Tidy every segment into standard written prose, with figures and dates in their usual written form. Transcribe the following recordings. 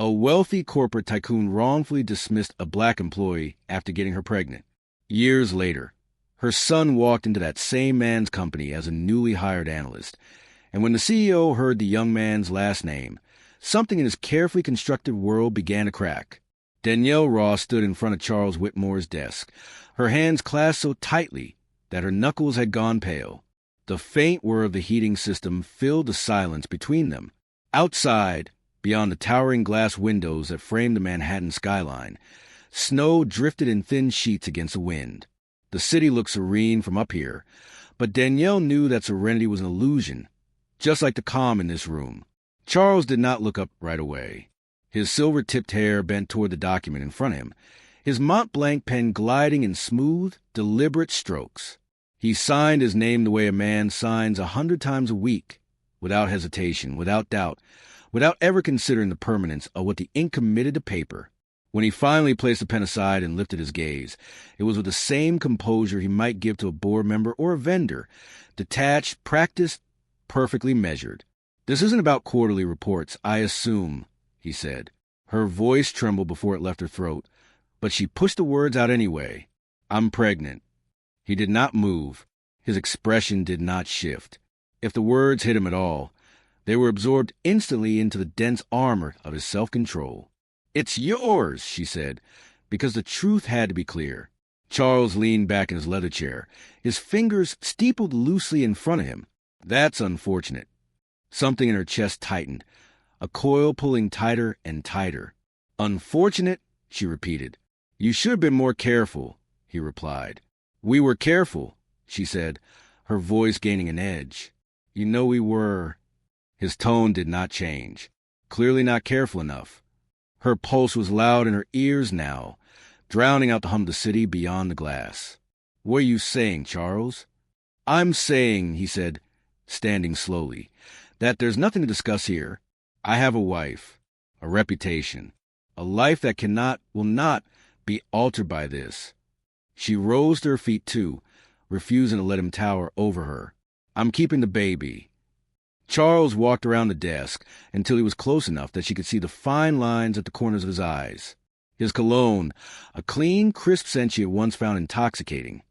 A wealthy corporate tycoon wrongfully dismissed a black employee after getting her pregnant. Years later, her son walked into that same man's company as a newly hired analyst, and when the CEO heard the young man's last name, something in his carefully constructed world began to crack. Danielle Ross stood in front of Charles Whitmore's desk, her hands clasped so tightly that her knuckles had gone pale. The faint whir of the heating system filled the silence between them. Outside, beyond the towering glass windows that framed the Manhattan skyline, snow drifted in thin sheets against the wind. The city looked serene from up here, but Danielle knew that serenity was an illusion, just like the calm in this room. Charles did not look up right away. His silver-tipped hair bent toward the document in front of him, his Mont-Blanc pen gliding in smooth, deliberate strokes. He signed his name the way a man signs 100 times a week, without hesitation, without doubt, without ever considering the permanence of what the ink committed to paper. When he finally placed the pen aside and lifted his gaze, it was with the same composure he might give to a board member or a vendor, detached, practiced, perfectly measured. "This isn't about quarterly reports, I assume," he said. Her voice trembled before it left her throat, but she pushed the words out anyway. "I'm pregnant." He did not move. His expression did not shift. If the words hit him at all, they were absorbed instantly into the dense armor of his self-control. "It's yours," she said, because the truth had to be clear. Charles leaned back in his leather chair, his fingers steepled loosely in front of him. "That's unfortunate." Something in her chest tightened, a coil pulling tighter and tighter. "Unfortunate?" she repeated. "You should have been more careful," he replied. "We were careful," she said, her voice gaining an edge. "You know we were." His tone did not change. Clearly not careful enough. Her pulse was loud in her ears now, drowning out the hum of the city beyond the glass. "What are you saying, Charles?" "I'm saying," he said, standing slowly, "that there's nothing to discuss here. I have a wife, a reputation, a life that will not be altered by this." She rose to her feet too, refusing to let him tower over her. "I'm keeping the baby." Charles walked around the desk until he was close enough that she could see the fine lines at the corners of his eyes. His cologne, a clean, crisp scent she had once found intoxicating,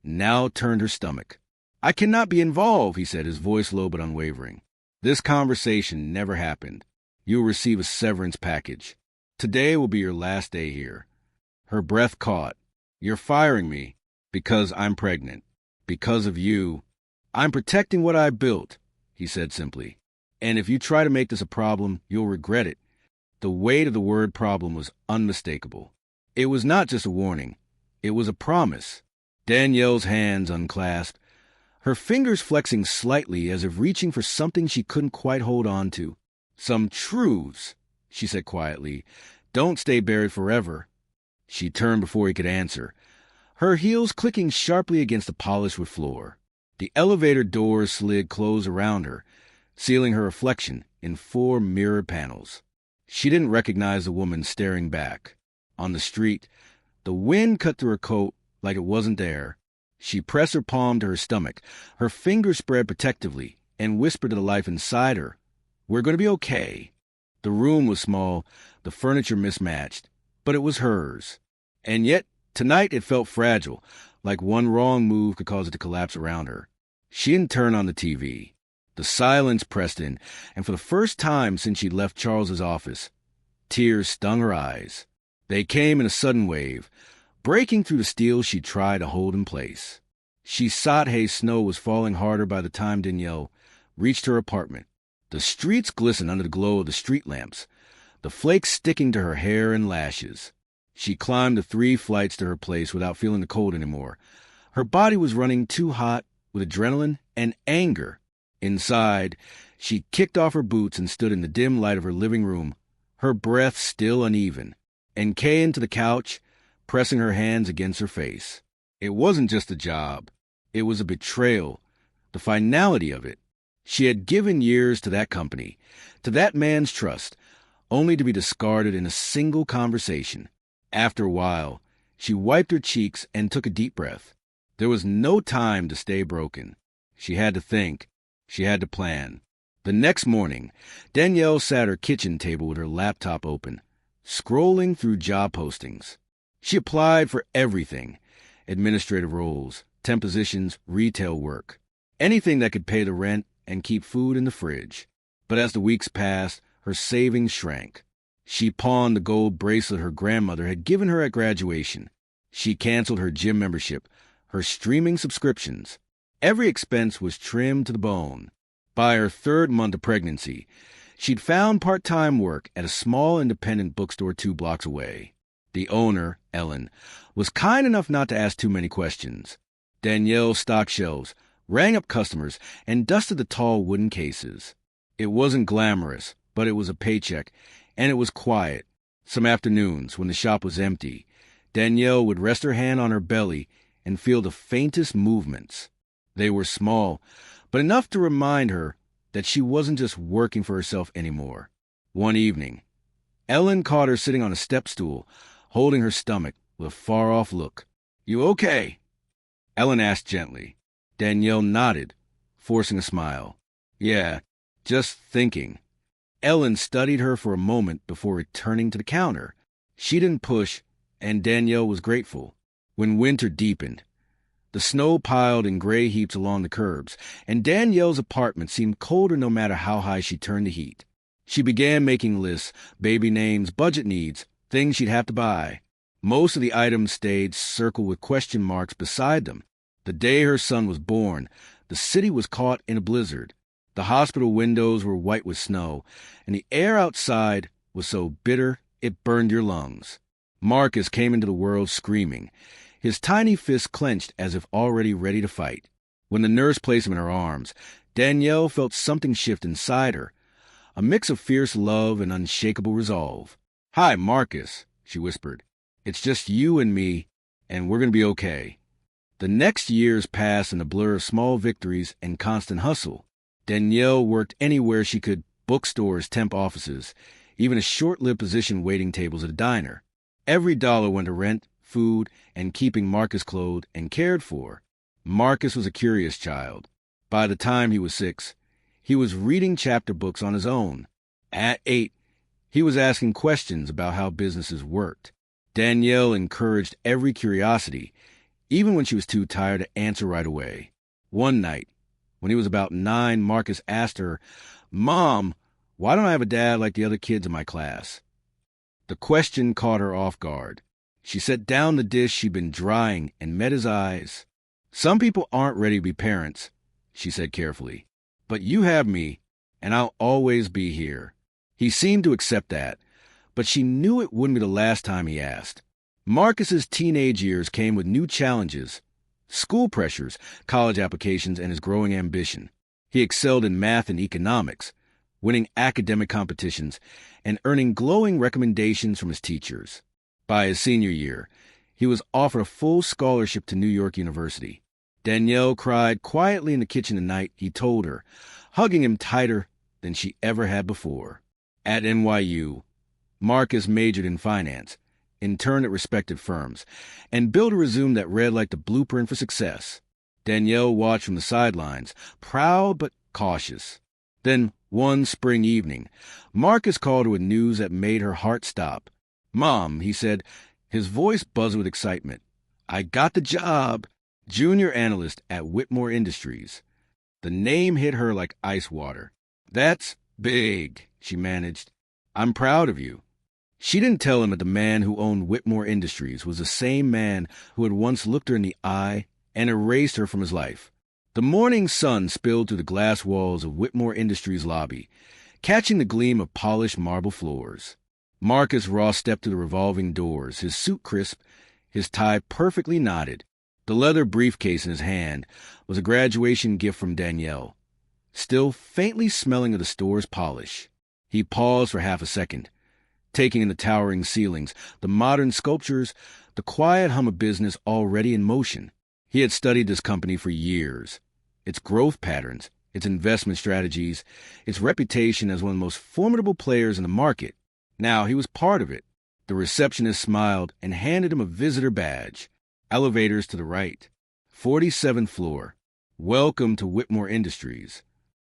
now turned her stomach. "I cannot be involved," he said, his voice low but unwavering. "This conversation never happened. You will receive a severance package. Today will be your last day here." Her breath caught. "You're firing me because I'm pregnant. Because of you. I'm protecting what I built," he said simply. "And if you try to make this a problem, you'll regret it." The weight of the word problem was unmistakable. It was not just a warning. It was a promise. Danielle's hands unclasped, her fingers flexing slightly as if reaching for something she couldn't quite hold on to. "Some truths," she said quietly, "don't stay buried forever." She turned before he could answer, her heels clicking sharply against the polished wood floor. The elevator doors slid closed around her, sealing her reflection in 4 mirrored panels. She didn't recognize the woman staring back. On the street, the wind cut through her coat like it wasn't there. She pressed her palm to her stomach, her fingers spread protectively, and whispered to the life inside her, "We're going to be okay." The room was small, the furniture mismatched, but it was hers. And yet, tonight it felt fragile, like one wrong move could cause it to collapse around her. She didn't turn on the TV. The silence pressed in, and for the first time since she'd left Charles's office, tears stung her eyes. They came in a sudden wave, breaking through the steel she tried to hold in place. She sought snow was falling harder by the time Danielle reached her apartment. The streets glistened under the glow of the street lamps, the flakes sticking to her hair and lashes. She climbed the 3 flights to her place without feeling the cold anymore. Her body was running too hot with adrenaline and anger. Inside, she kicked off her boots and stood in the dim light of her living room, her breath still uneven, and came to the couch, pressing her hands against her face. It wasn't just a job. It was a betrayal, the finality of it. She had given years to that company, to that man's trust, only to be discarded in a single conversation. After a while, she wiped her cheeks and took a deep breath. There was no time to stay broken. She had to think. She had to plan. The next morning, Danielle sat at her kitchen table with her laptop open, scrolling through job postings. She applied for everything: administrative roles, temp positions, retail work, anything that could pay the rent and keep food in the fridge. But as the weeks passed, her savings shrank. She pawned the gold bracelet her grandmother had given her at graduation. She canceled her gym membership, her streaming subscriptions. Every expense was trimmed to the bone. By her third month of pregnancy, she'd found part-time work at a small independent bookstore 2 blocks away. The owner, Ellen, was kind enough not to ask too many questions. Danielle stocked shelves, rang up customers, and dusted the tall wooden cases. It wasn't glamorous, but it was a paycheck, and it was quiet. Some afternoons, when the shop was empty, Danielle would rest her hand on her belly and feel the faintest movements. They were small, but enough to remind her that she wasn't just working for herself anymore. One evening, Ellen caught her sitting on a step stool, holding her stomach with a far-off look. "You okay?" Ellen asked gently. Danielle nodded, forcing a smile. "Yeah, just thinking." Ellen studied her for a moment before returning to the counter. She didn't push, and Danielle was grateful. When winter deepened, the snow piled in gray heaps along the curbs, and Danielle's apartment seemed colder no matter how high she turned the heat. She began making lists: baby names, budget needs, things she'd have to buy. Most of the items stayed circled with question marks beside them. The day her son was born, the city was caught in a blizzard. The hospital windows were white with snow, and the air outside was so bitter it burned your lungs. Marcus came into the world screaming, his tiny fists clenched as if already ready to fight. When the nurse placed him in her arms, Danielle felt something shift inside her, a mix of fierce love and unshakable resolve. "Hi, Marcus," she whispered. "It's just you and me, and we're going to be okay." The next years passed in a blur of small victories and constant hustle. Danielle worked anywhere she could: bookstores, temp offices, even a short-lived position waiting tables at a diner. Every dollar went to rent, food, and keeping Marcus clothed and cared for. Marcus was a curious child. By the time he was 6, he was reading chapter books on his own. At 8, he was asking questions about how businesses worked. Danielle encouraged every curiosity, even when she was too tired to answer right away. One night, when he was about 9, Marcus asked her, "Mom, why don't I have a dad like the other kids in my class?" The question caught her off guard. She set down the dish she'd been drying and met his eyes. "Some people aren't ready to be parents," she said carefully. "But you have me, and I'll always be here." He seemed to accept that, but she knew it wouldn't be the last time he asked. Marcus's teenage years came with new challenges: school pressures, college applications, and his growing ambition. He excelled in math and economics, winning academic competitions and earning glowing recommendations from his teachers. By his senior year, he was offered a full scholarship to New York University. Danielle cried quietly in the kitchen the night he told her, hugging him tighter than she ever had before. At NYU, Marcus majored in finance, interned at respected firms, and built a resume that read like the blueprint for success. Danielle watched from the sidelines, proud but cautious. Then, one spring evening, Marcus called her with news that made her heart stop. "Mom," he said, his voice buzzed with excitement, "I got the job, junior analyst at Whitmore Industries." The name hit her like ice water. "That's big," she managed. "I'm proud of you." She didn't tell him that the man who owned Whitmore Industries was the same man who had once looked her in the eye and erased her from his life. The morning sun spilled through the glass walls of Whitmore Industries' lobby, catching the gleam of polished marble floors. Marcus Ross stepped through the revolving doors, his suit crisp, his tie perfectly knotted. The leather briefcase in his hand was a graduation gift from Danielle, still faintly smelling of the store's polish. He paused for half a second, taking in the towering ceilings, the modern sculptures, the quiet hum of business already in motion. He had studied this company for years, its growth patterns, its investment strategies, its reputation as one of the most formidable players in the market. Now he was part of it. The receptionist smiled and handed him a visitor badge. Elevators to the right. 47th floor. Welcome to Whitmore Industries.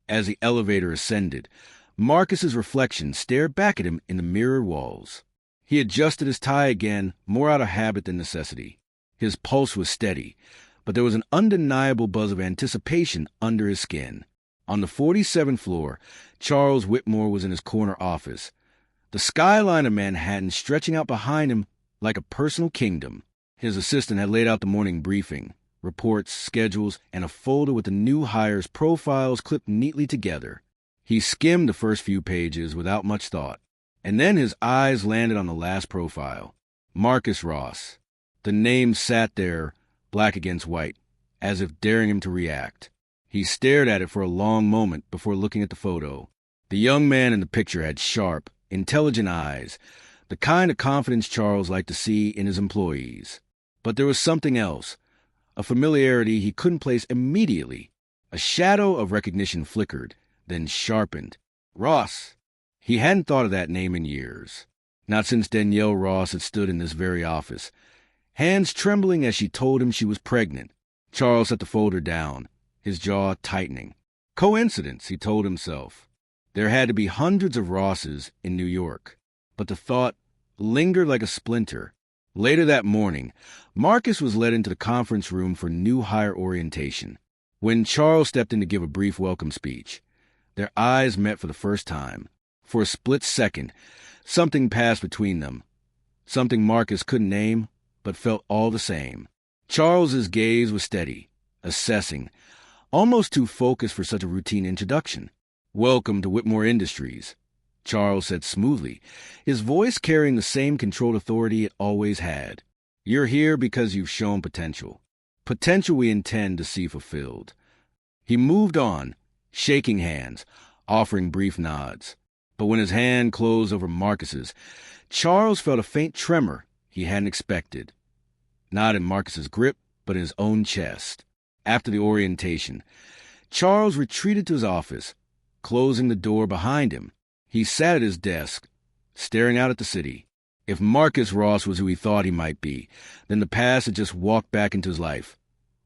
As the elevator ascended, Marcus's reflection stared back at him in the mirrored walls. He adjusted his tie again, more out of habit than necessity. His pulse was steady, but there was an undeniable buzz of anticipation under his skin. On the 47th floor, Charles Whitmore was in his corner office, the skyline of Manhattan stretching out behind him like a personal kingdom. His assistant had laid out the morning briefing, reports, schedules, and a folder with the new hires' profiles clipped neatly together. He skimmed the first few pages without much thought, and then his eyes landed on the last profile. Marcus Ross. The name sat there, black against white, as if daring him to react. He stared at it for a long moment before looking at the photo. The young man in the picture had sharp, intelligent eyes, the kind of confidence Charles liked to see in his employees. But there was something else, a familiarity he couldn't place immediately. A shadow of recognition flickered, then sharpened. Ross. He hadn't thought of that name in years, not since Danielle Ross had stood in this very office, hands trembling as she told him she was pregnant. Charles set the folder down, his jaw tightening. Coincidence, he told himself. There had to be hundreds of Rosses in New York, but the thought lingered like a splinter. Later that morning, Marcus was led into the conference room for new hire orientation. When Charles stepped in to give a brief welcome speech, their eyes met for the first time. For a split second, something passed between them, something Marcus couldn't name, but felt all the same. Charles's gaze was steady, assessing, almost too focused for such a routine introduction. "Welcome to Whitmore Industries," Charles said smoothly, his voice carrying the same controlled authority it always had. "You're here because you've shown potential. Potential we intend to see fulfilled." He moved on, shaking hands, offering brief nods. But when his hand closed over Marcus's, Charles felt a faint tremor he hadn't expected. Not in Marcus's grip, but in his own chest. After the orientation, Charles retreated to his office, closing the door behind him. He sat at his desk, staring out at the city. If Marcus Ross was who he thought he might be, then the past had just walked back into his life,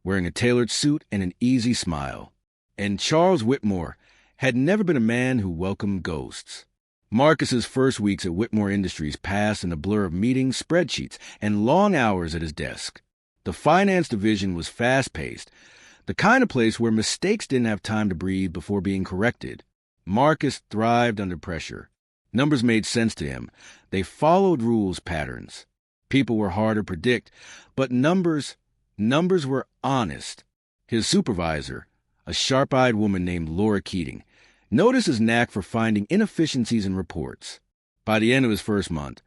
wearing a tailored suit and an easy smile. And Charles Whitmore had never been a man who welcomed ghosts. Marcus's first weeks at Whitmore Industries passed in a blur of meetings, spreadsheets, and long hours at his desk. The finance division was fast-paced, the kind of place where mistakes didn't have time to breathe before being corrected. Marcus thrived under pressure. Numbers made sense to him. They followed rules, patterns. People were hard to predict, but numbers were honest. His supervisor, a sharp-eyed woman named Laura Keating, noticed his knack for finding inefficiencies in reports. By the end of his first month,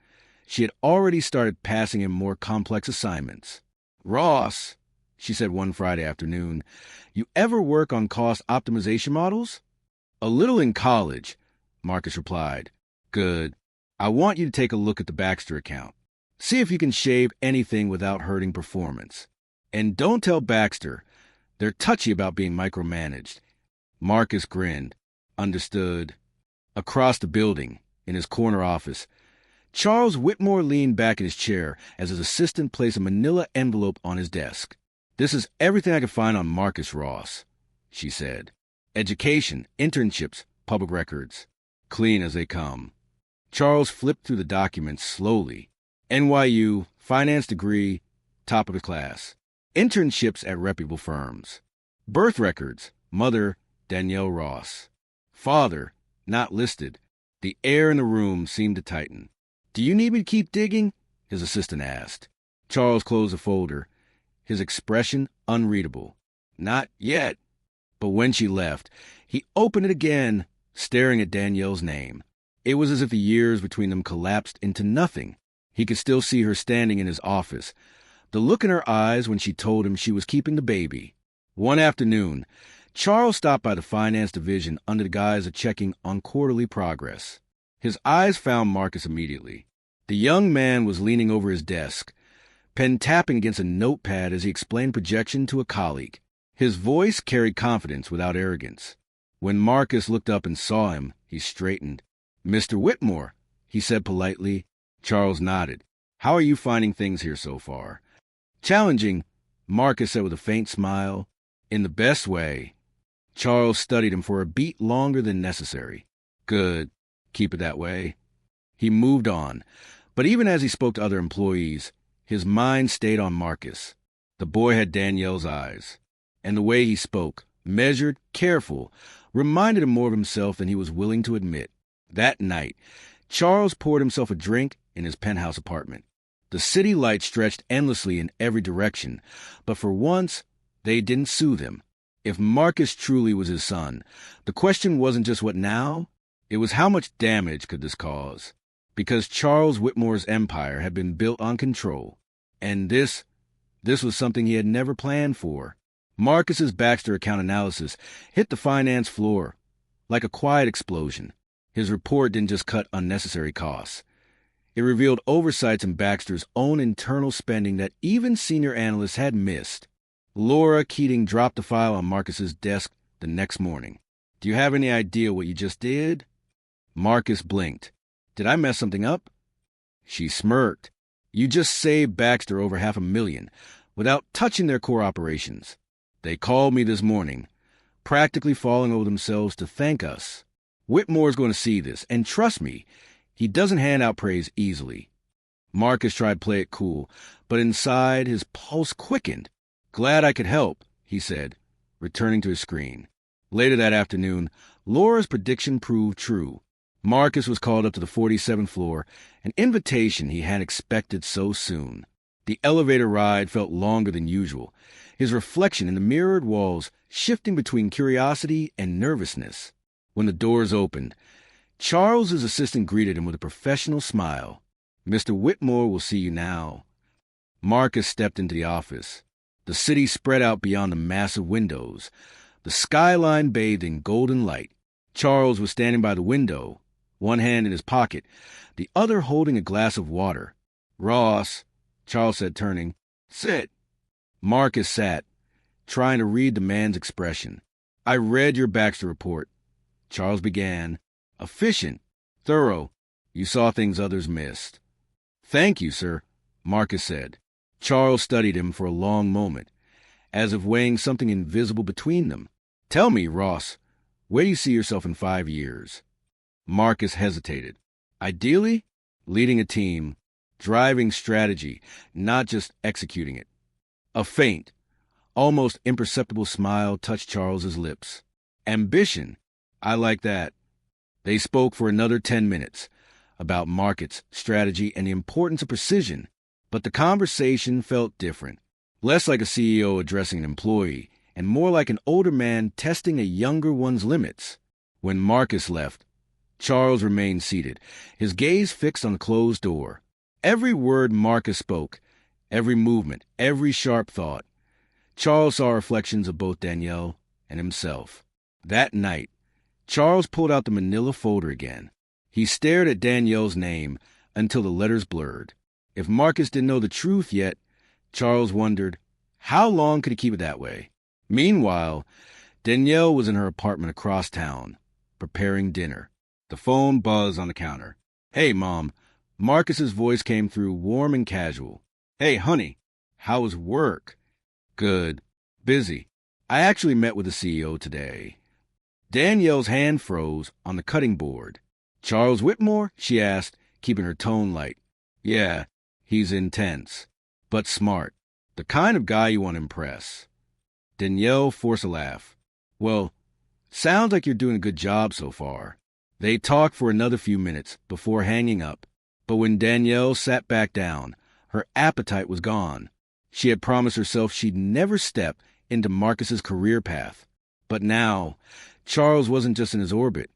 she had already started passing him more complex assignments. "Ross," she said one Friday afternoon, "you ever work on cost optimization models?" "A little in college," Marcus replied. "Good. I want you to take a look at the Baxter account. See if you can shave anything without hurting performance. And don't tell Baxter. They're touchy about being micromanaged." Marcus grinned. Understood. Across the building, in his corner office, Charles Whitmore leaned back in his chair as his assistant placed a manila envelope on his desk. "This is everything I could find on Marcus Ross," she said. "Education, internships, public records. Clean as they come." Charles flipped through the documents slowly. NYU, finance degree, top of the class. Internships at reputable firms. Birth records, mother, Danielle Ross. Father, not listed. The air in the room seemed to tighten. "Do you need me to keep digging?" his assistant asked. Charles closed the folder, his expression unreadable. "Not yet." But when she left, he opened it again, staring at Danielle's name. It was as if the years between them collapsed into nothing. He could still see her standing in his office, the look in her eyes when she told him she was keeping the baby. One afternoon, Charles stopped by the finance division under the guise of checking on quarterly progress. His eyes found Marcus immediately. The young man was leaning over his desk, pen tapping against a notepad as he explained projection to a colleague. His voice carried confidence without arrogance. When Marcus looked up and saw him, he straightened. "Mr. Whitmore," he said politely. Charles nodded. "How are you finding things here so far?" "Challenging," Marcus said with a faint smile. "In the best way." Charles studied him for a beat longer than necessary. Good. Keep it that way. He moved on, but even as he spoke to other employees, his mind stayed on Marcus. The boy had Danielle's eyes, and the way he spoke, measured, careful, reminded him more of himself than he was willing to admit. That night, Charles poured himself a drink in his penthouse apartment. The city lights stretched endlessly in every direction, but for once, they didn't soothe him. If Marcus truly was his son, the question wasn't just what now, it was how much damage could this cause? Because Charles Whitmore's empire had been built on control, and this was something he had never planned for. Marcus's Baxter account analysis hit the finance floor like a quiet explosion. His report didn't just cut unnecessary costs. It revealed oversights in Baxter's own internal spending that even senior analysts had missed. Laura Keating dropped the file on Marcus's desk the next morning. "Do you have any idea what you just did?" Marcus blinked. "Did I mess something up?" She smirked. "You just saved Baxter over $500,000 without touching their core operations. They called me this morning, practically falling over themselves to thank us. Whitmore's going to see this, and trust me, he doesn't hand out praise easily." Marcus tried to play it cool, but inside his pulse quickened. "Glad I could help," he said, returning to his screen. Later that afternoon, Laura's prediction proved true. Marcus was called up to the 47th floor, an invitation he hadn't expected so soon. The elevator ride felt longer than usual, his reflection in the mirrored walls shifting between curiosity and nervousness. When the doors opened, Charles's assistant greeted him with a professional smile. "Mr. Whitmore will see you now." Marcus stepped into the office. The city spread out beyond the massive windows, the skyline bathed in golden light. Charles was standing by the window, one hand in his pocket, the other holding a glass of water. "Ross," Charles said, turning. "Sit." Marcus sat, trying to read the man's expression. "I read your Baxter report," Charles began. "Efficient, thorough. You saw things others missed." "Thank you, sir," Marcus said. Charles studied him for a long moment, as if weighing something invisible between them. "Tell me, Ross, where do you see yourself in 5 years?" Marcus hesitated. "Ideally, leading a team, driving strategy, not just executing it." A faint, almost imperceptible smile touched Charles's lips. "Ambition, I like that." They spoke for another 10 minutes about markets, strategy, and the importance of precision, but the conversation felt different, less like a CEO addressing an employee, and more like an older man testing a younger one's limits. When Marcus left, Charles remained seated, his gaze fixed on the closed door. Every word Marcus spoke, every movement, every sharp thought, Charles saw reflections of both Danielle and himself. That night, Charles pulled out the manila folder again. He stared at Danielle's name until the letters blurred. If Marcus didn't know the truth yet, Charles wondered, how long could he keep it that way? Meanwhile, Danielle was in her apartment across town, preparing dinner. The phone buzzed on the counter. "Hey, Mom." Marcus's voice came through warm and casual. "Hey, honey, how was work?" "Good. Busy. I actually met with the CEO today." Danielle's hand froze on the cutting board. "Charles Whitmore?" she asked, keeping her tone light. "Yeah, he's intense, but smart. The kind of guy you want to impress." Danielle forced a laugh. "Well, sounds like you're doing a good job so far." They talked for another few minutes before hanging up, but when Danielle sat back down, her appetite was gone. She had promised herself she'd never step into Marcus's career path. But now, Charles wasn't just in his orbit.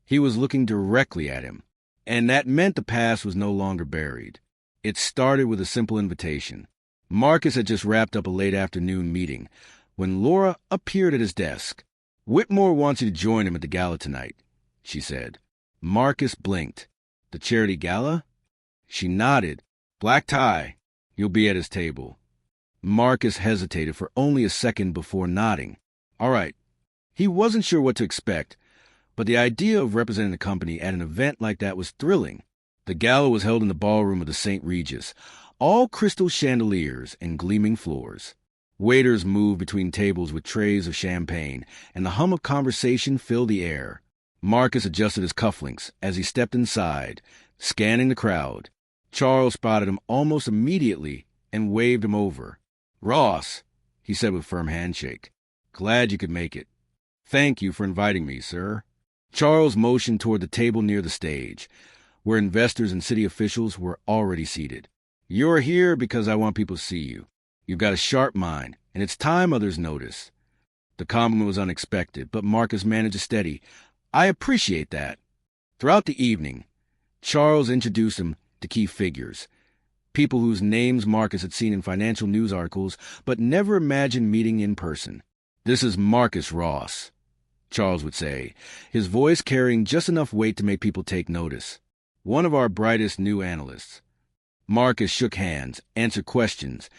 He was looking directly at him. And that meant the past was no longer buried. It started with a simple invitation. Marcus had just wrapped up a late afternoon meeting when Laura appeared at his desk. "Whitmore wants you to join him at the gala tonight," she said. Marcus blinked. "The charity gala?" She nodded. "Black tie. You'll be at his table." Marcus hesitated for only a second before nodding. All right. He wasn't sure what to expect, but the idea of representing the company at an event like that was thrilling. The gala was held in the ballroom of the St. Regis, all crystal chandeliers and gleaming floors. Waiters moved between tables with trays of champagne, and the hum of conversation filled the air. Marcus adjusted his cufflinks as he stepped inside, scanning the crowd. Charles spotted him almost immediately and waved him over. "Ross," he said with firm handshake. "Glad you could make it." "Thank you for inviting me, sir." Charles motioned toward the table near the stage, where investors and city officials were already seated. "You're here because I want people to see you. You've got a sharp mind, and it's time others notice." The compliment was unexpected, but Marcus managed to steady. "I appreciate that." Throughout the evening, Charles introduced him to key figures, people whose names Marcus had seen in financial news articles but never imagined meeting in person. "This is Marcus Ross," Charles would say, his voice carrying just enough weight to make people take notice. "One of our brightest new analysts." Marcus shook hands, answered questions,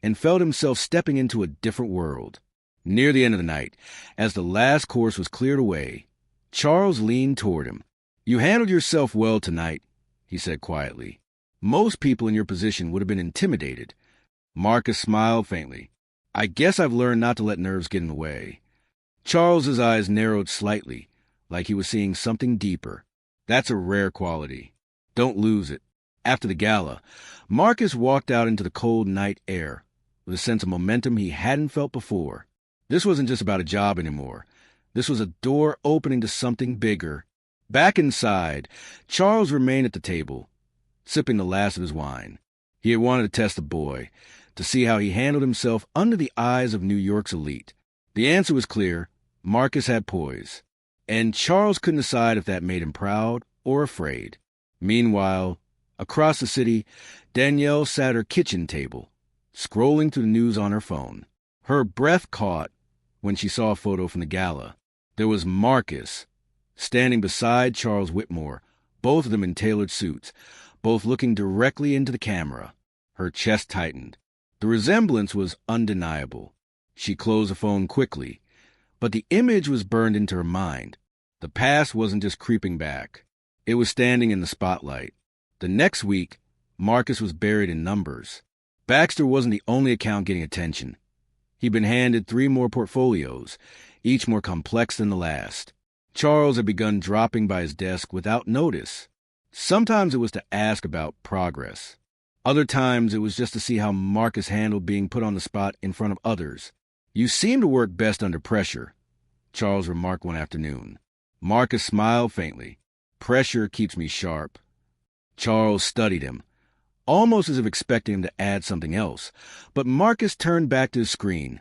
and felt himself stepping into a different world. Near the end of the night, as the last course was cleared away, Charles leaned toward him. "You handled yourself well tonight," he said quietly. "Most people in your position would have been intimidated." Marcus smiled faintly. "I guess I've learned not to let nerves get in the way." Charles's eyes narrowed slightly, like he was seeing something deeper. "That's a rare quality. Don't lose it." After the gala, Marcus walked out into the cold night air with a sense of momentum he hadn't felt before. This wasn't just about a job anymore. This was a door opening to something bigger. Back inside, Charles remained at the table, sipping the last of his wine. He had wanted to test the boy, to see how he handled himself under the eyes of New York's elite. The answer was clear. Marcus had poise, and Charles couldn't decide if that made him proud or afraid. Meanwhile, across the city, Danielle sat at her kitchen table, scrolling through the news on her phone. Her breath caught when she saw a photo from the gala. There was Marcus standing beside Charles Whitmore, both of them in tailored suits, both looking directly into the camera. Her chest tightened. The resemblance was undeniable. She closed the phone quickly, but the image was burned into her mind. The past wasn't just creeping back. It was standing in the spotlight. The next week, Marcus was buried in numbers. Baxter wasn't the only account getting attention. He'd been handed 3 more portfolios, each more complex than the last. Charles had begun dropping by his desk without notice. Sometimes it was to ask about progress. Other times it was just to see how Marcus handled being put on the spot in front of others. "You seem to work best under pressure," Charles remarked one afternoon. Marcus smiled faintly. "Pressure keeps me sharp." Charles studied him, almost as if expecting him to add something else, but Marcus turned back to his screen,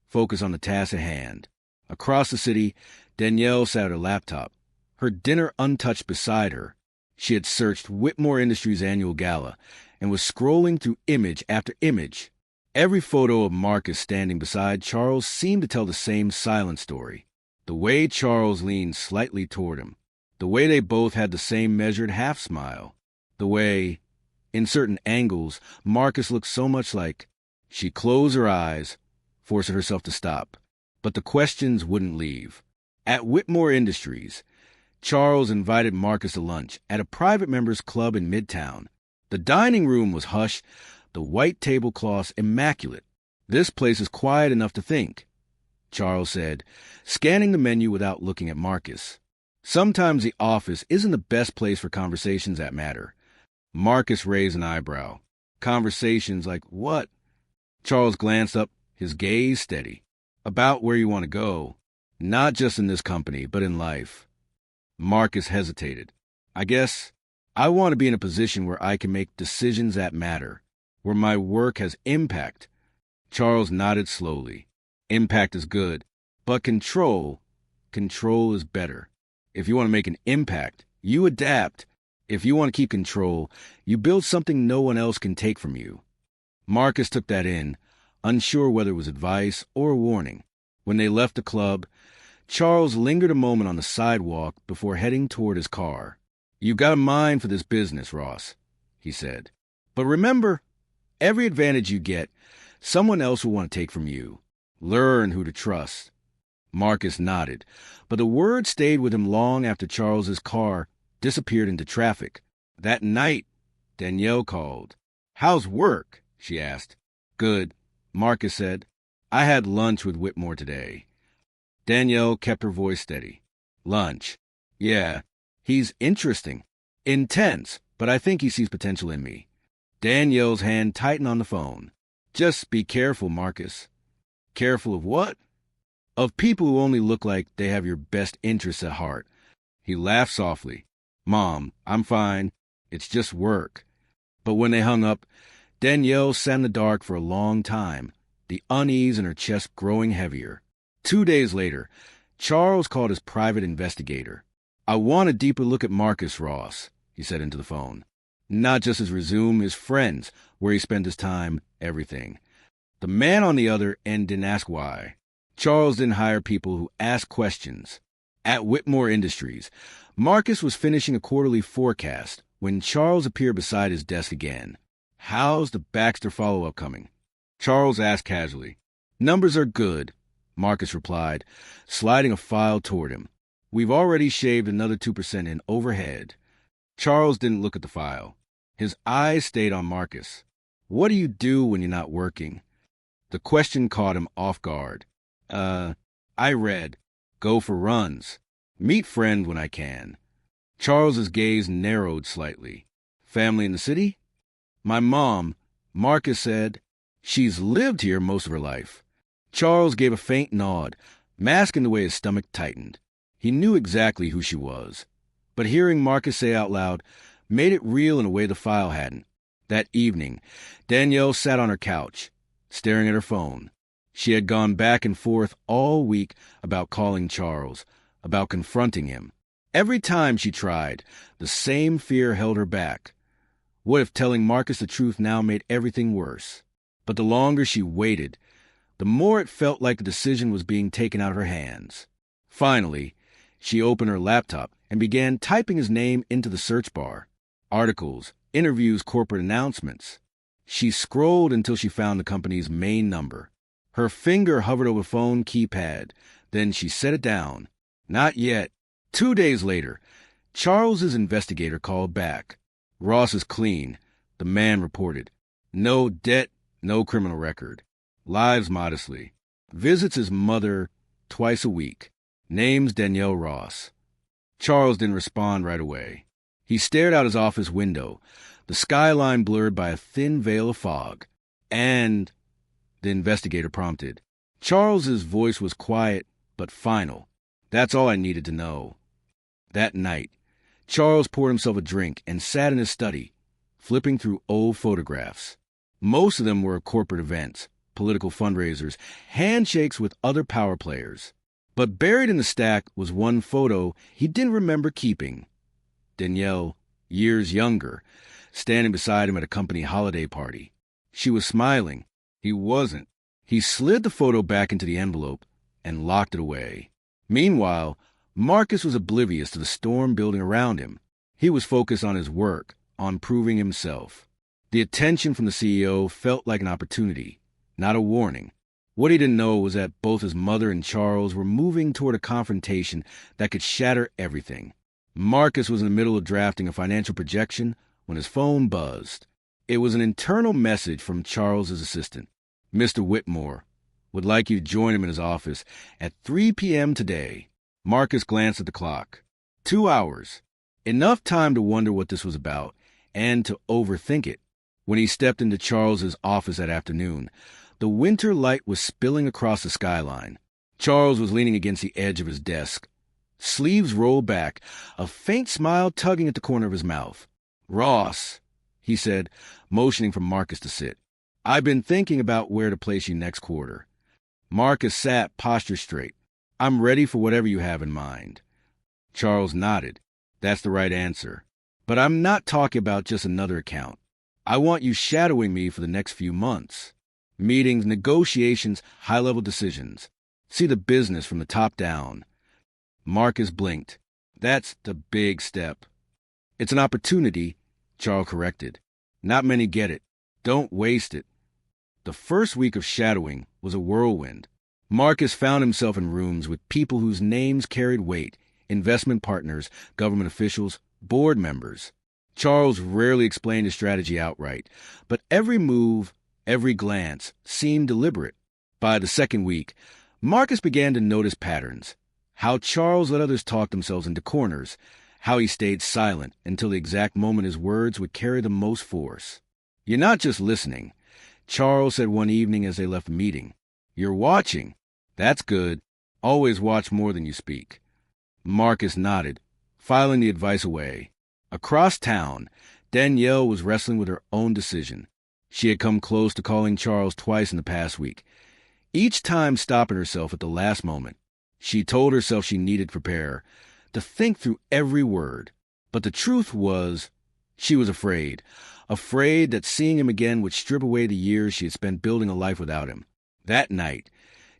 focused on the task at hand. Across the city, Danielle sat at her laptop, her dinner untouched beside her. She had searched Whitmore Industries' annual gala and was scrolling through image after image. Every photo of Marcus standing beside Charles seemed to tell the same silent story. The way Charles leaned slightly toward him. The way they both had the same measured half-smile. The way, in certain angles, Marcus looked so much like... She closed her eyes, forcing herself to stop. But the questions wouldn't leave. At Whitmore Industries, Charles invited Marcus to lunch at a private members club in Midtown. The dining room was hush, the white tablecloths immaculate. "This place is quiet enough to think," Charles said, scanning the menu without looking at Marcus. "Sometimes the office isn't the best place for conversations that matter." Marcus raised an eyebrow. "Conversations like what?" Charles glanced up, his gaze steady. "About where you want to go. Not just in this company, but in life." Marcus hesitated. "I guess I want to be in a position where I can make decisions that matter, where my work has impact." Charles nodded slowly. "Impact is good, but control is better. If you want to make an impact, you adapt. If you want to keep control, you build something no one else can take from you." Marcus took that in, unsure whether it was advice or a warning. When they left the club, Charles lingered a moment on the sidewalk before heading toward his car. "You've got a mind for this business, Ross," he said. "But remember, every advantage you get, someone else will want to take from you. Learn who to trust." Marcus nodded, but the words stayed with him long after Charles's car disappeared into traffic. That night, Danielle called. "How's work?" she asked. "Good," Marcus said. I had lunch with Whitmore today. Danielle kept her voice steady. Lunch. Yeah, he's interesting. Intense, but I think he sees potential in me. Danielle's hand tightened on the phone. Just be careful, Marcus. Careful of what? Of people who only look like they have your best interests at heart. He laughed softly. Mom, I'm fine. It's just work. But when they hung up, Danielle sat in the dark for a long time, the unease in her chest growing heavier. 2 days later, Charles called his private investigator. I want a deeper look at Marcus Ross, he said into the phone. Not just his resume, his friends, where he spent his time, everything. The man on the other end didn't ask why. Charles didn't hire people who asked questions. At Whitmore Industries, Marcus was finishing a quarterly forecast when Charles appeared beside his desk again. How's the Baxter follow-up coming? Charles asked casually. Numbers are good, Marcus replied, sliding a file toward him. We've already shaved another 2% in overhead. Charles didn't look at the file. His eyes stayed on Marcus. What do you do when you're not working? The question caught him off guard. I read. Go for runs. Meet friend when I can. Charles's gaze narrowed slightly. Family in the city? My mom, Marcus said. She's lived here most of her life. Charles gave a faint nod, masking the way his stomach tightened. He knew exactly who she was. But hearing Marcus say out loud made it real in a way the file hadn't. That evening, Danielle sat on her couch, staring at her phone. She had gone back and forth all week about calling Charles, about confronting him. Every time she tried, the same fear held her back. What if telling Marcus the truth now made everything worse? But the longer she waited, the more it felt like the decision was being taken out of her hands. Finally, she opened her laptop and began typing his name into the search bar. Articles, interviews, corporate announcements. She scrolled until she found the company's main number. Her finger hovered over the phone keypad. Then she set it down. Not yet. 2 days later, Charles's investigator called back. Ross is clean, the man reported. No debt, no criminal record. Lives modestly. Visits his mother twice a week. Name's Danielle Ross. Charles didn't respond right away. He stared out his office window, the skyline blurred by a thin veil of fog. And, the investigator prompted. Charles's voice was quiet but final. That's all I needed to know. That night, Charles poured himself a drink and sat in his study, flipping through old photographs. Most of them were corporate events, political fundraisers, handshakes with other power players. But buried in the stack was one photo he didn't remember keeping. Danielle, years younger, standing beside him at a company holiday party. She was smiling. He wasn't. He slid the photo back into the envelope and locked it away. Meanwhile, Marcus was oblivious to the storm building around him. He was focused on his work, on proving himself. The attention from the CEO felt like an opportunity, not a warning. What he didn't know was that both his mother and Charles were moving toward a confrontation that could shatter everything. Marcus was in the middle of drafting a financial projection when his phone buzzed. It was an internal message from Charles's assistant. Mr. Whitmore would like you to join him in his office at 3 p.m. today. Marcus glanced at the clock. 2 hours. Enough time to wonder what this was about and to overthink it. When he stepped into Charles's office that afternoon, the winter light was spilling across the skyline. Charles was leaning against the edge of his desk. Sleeves rolled back, a faint smile tugging at the corner of his mouth. Ross, he said, motioning for Marcus to sit. I've been thinking about where to place you next quarter. Marcus sat, posture straight. I'm ready for whatever you have in mind. Charles nodded. That's the right answer. But I'm not talking about just another account. I want you shadowing me for the next few months. Meetings, negotiations, high-level decisions. See the business from the top down. Marcus blinked. That's the big step. It's an opportunity, Charles corrected. Not many get it. Don't waste it. The first week of shadowing was a whirlwind. Marcus found himself in rooms with people whose names carried weight, investment partners, government officials, board members. Charles rarely explained his strategy outright, but every move, every glance seemed deliberate. By the second week, Marcus began to notice patterns. How Charles let others talk themselves into corners. How he stayed silent until the exact moment his words would carry the most force. "You're not just listening," Charles said one evening as they left the meeting. "You're watching. That's good. Always watch more than you speak." Marcus nodded, filing the advice away. Across town, Danielle was wrestling with her own decision. She had come close to calling Charles twice in the past week, each time stopping herself at the last moment. She told herself she needed to prepare, to think through every word. But the truth was, she was afraid that seeing him again would strip away the years she had spent building a life without him. That night,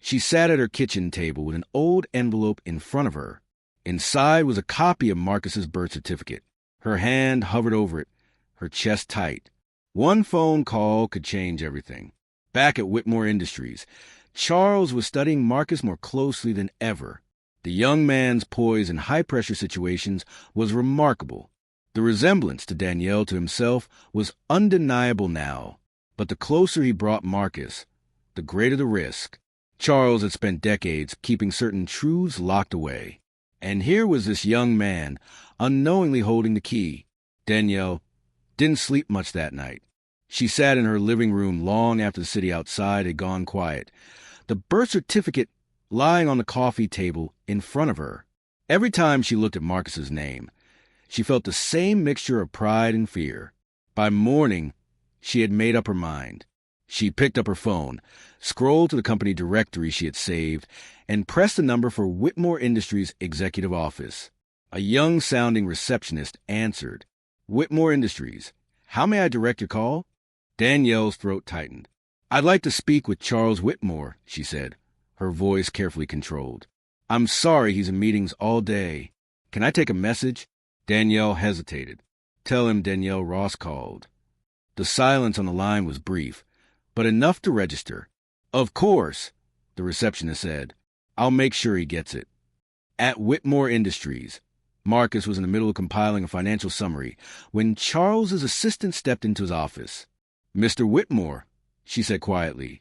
she sat at her kitchen table with an old envelope in front of her. Inside was a copy of Marcus's birth certificate. Her hand hovered over it, her chest tight. One phone call could change everything. Back at Whitmore Industries, Charles was studying Marcus more closely than ever. The young man's poise in high-pressure situations was remarkable. The resemblance to Danielle to himself was undeniable now. But the closer he brought Marcus, the greater the risk. Charles had spent decades keeping certain truths locked away. And here was this young man, unknowingly holding the key. Danielle didn't sleep much that night. She sat in her living room long after the city outside had gone quiet, the birth certificate lying on the coffee table in front of her. Every time she looked at Marcus's name, she felt the same mixture of pride and fear. By morning, she had made up her mind. She picked up her phone, scrolled to the company directory she had saved, and pressed the number for Whitmore Industries' executive office. A young-sounding receptionist answered. "Whitmore Industries. How may I direct your call?" Danielle's throat tightened. "I'd like to speak with Charles Whitmore," she said, her voice carefully controlled. "I'm sorry he's in meetings all day. Can I take a message?" Danielle hesitated. "Tell him Danielle Ross called." The silence on the line was brief, but enough to register. "Of course," the receptionist said. "I'll make sure he gets it." At Whitmore Industries, Marcus was in the middle of compiling a financial summary when Charles's assistant stepped into his office. "Mr. Whitmore," she said quietly,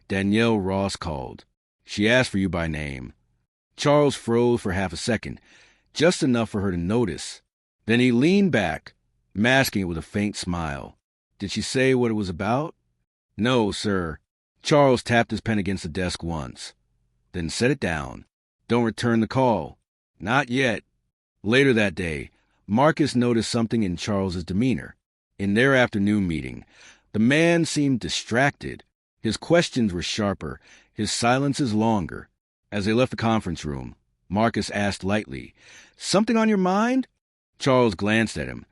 "Danielle Ross called. She asked for you by name." Charles froze for half a second, just enough for her to notice. Then he leaned back, masking it with a faint smile. "Did she say what it was about?" "No, sir." Charles tapped his pen against the desk once. "Then set it down. Don't return the call." "Not yet." Later that day, Marcus noticed something in Charles's demeanor. In their afternoon meeting, the man seemed distracted. His questions were sharper, his silences longer. As they left the conference room, Marcus asked lightly, "Something on your mind?" Charles glanced at him,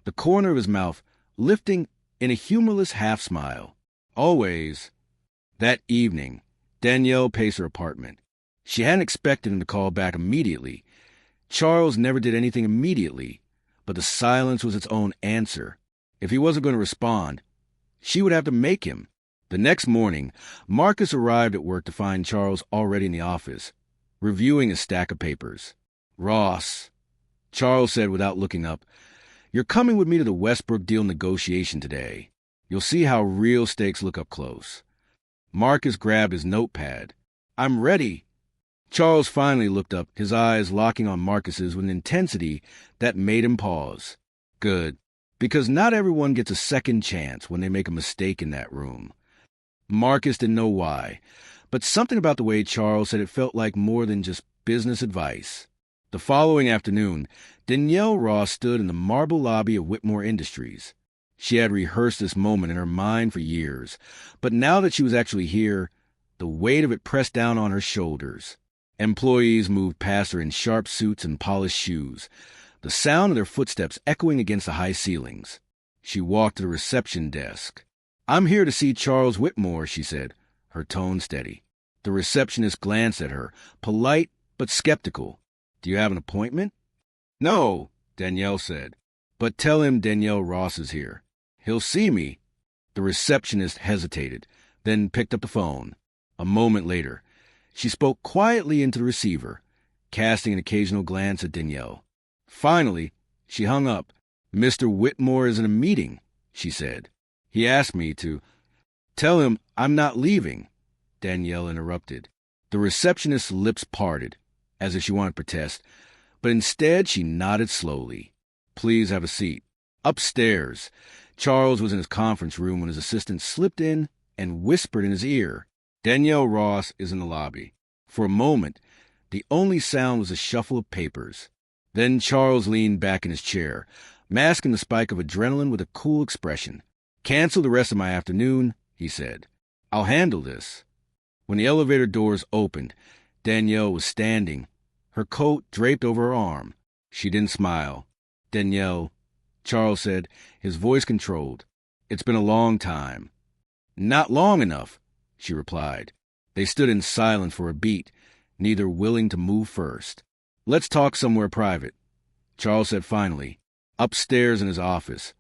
the corner of his mouth lifting in a humorless half-smile. "Always." That evening, Danielle paced her apartment. She hadn't expected him to call back immediately. Charles never did anything immediately, but the silence was its own answer. If he wasn't going to respond, she would have to make him. The next morning, Marcus arrived at work to find Charles already in the office, reviewing a stack of papers. "Ross," Charles said without looking up, "you're coming with me to the Westbrook deal negotiation today. You'll see how real stakes look up close." Marcus grabbed his notepad. "I'm ready." Charles finally looked up, his eyes locking on Marcus's with an intensity that made him pause. Good, because not everyone gets a second chance when they make a mistake in that room. Marcus didn't know why, but something about the way Charles said it felt like more than just business advice. The following afternoon, Danielle Ross stood in the marble lobby of Whitmore Industries. She had rehearsed this moment in her mind for years, but now that she was actually here, the weight of it pressed down on her shoulders. Employees moved past her in sharp suits and polished shoes, the sound of their footsteps echoing against the high ceilings. She walked to the reception desk. "I'm here to see Charles Whitmore," she said, her tone steady. The receptionist glanced at her, polite but skeptical. "Do you have an appointment?" "No," Danielle said. "But tell him Danielle Ross is here. He'll see me." The receptionist hesitated, then picked up the phone. A moment later, she spoke quietly into the receiver, casting an occasional glance at Danielle. Finally, she hung up. "Mr. Whitmore is in a meeting," she said. "He asked me to tell him I'm not leaving." Danielle interrupted. The receptionist's lips parted, as if she wanted to protest, but instead she nodded slowly. Please have a seat. Upstairs. Charles was in his conference room when his assistant slipped in and whispered in his ear, Danielle Ross is in the lobby. For a moment, the only sound was a shuffle of papers. Then Charles leaned back in his chair, masking the spike of adrenaline with a cool expression. Cancel the rest of my afternoon, he said. I'll handle this. When the elevator doors opened, Danielle was standing, her coat draped over her arm. She didn't smile. Danielle, Charles said, his voice controlled. It's been a long time. Not long enough, she replied. They stood in silence for a beat, neither willing to move first. Let's talk somewhere private, Charles said finally, upstairs in his office.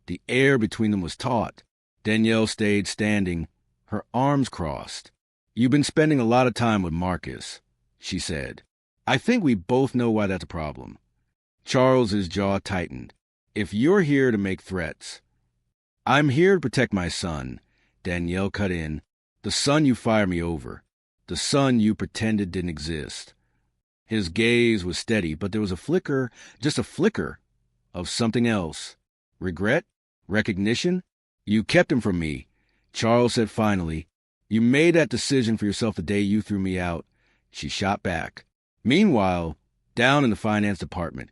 The air between them was taut. Danielle stayed standing, her arms crossed. You've been spending a lot of time with Marcus, she said. I think we both know why that's a problem. Charles's jaw tightened. If you're here to make threats. I'm here to protect my son, Danielle cut in. The son you fired me over. The son you pretended didn't exist. His gaze was steady, but there was a flicker, just a flicker, of something else. Regret? Recognition? You kept him from me, Charles said finally. You made that decision for yourself the day you threw me out. She shot back. Meanwhile, down in the finance department,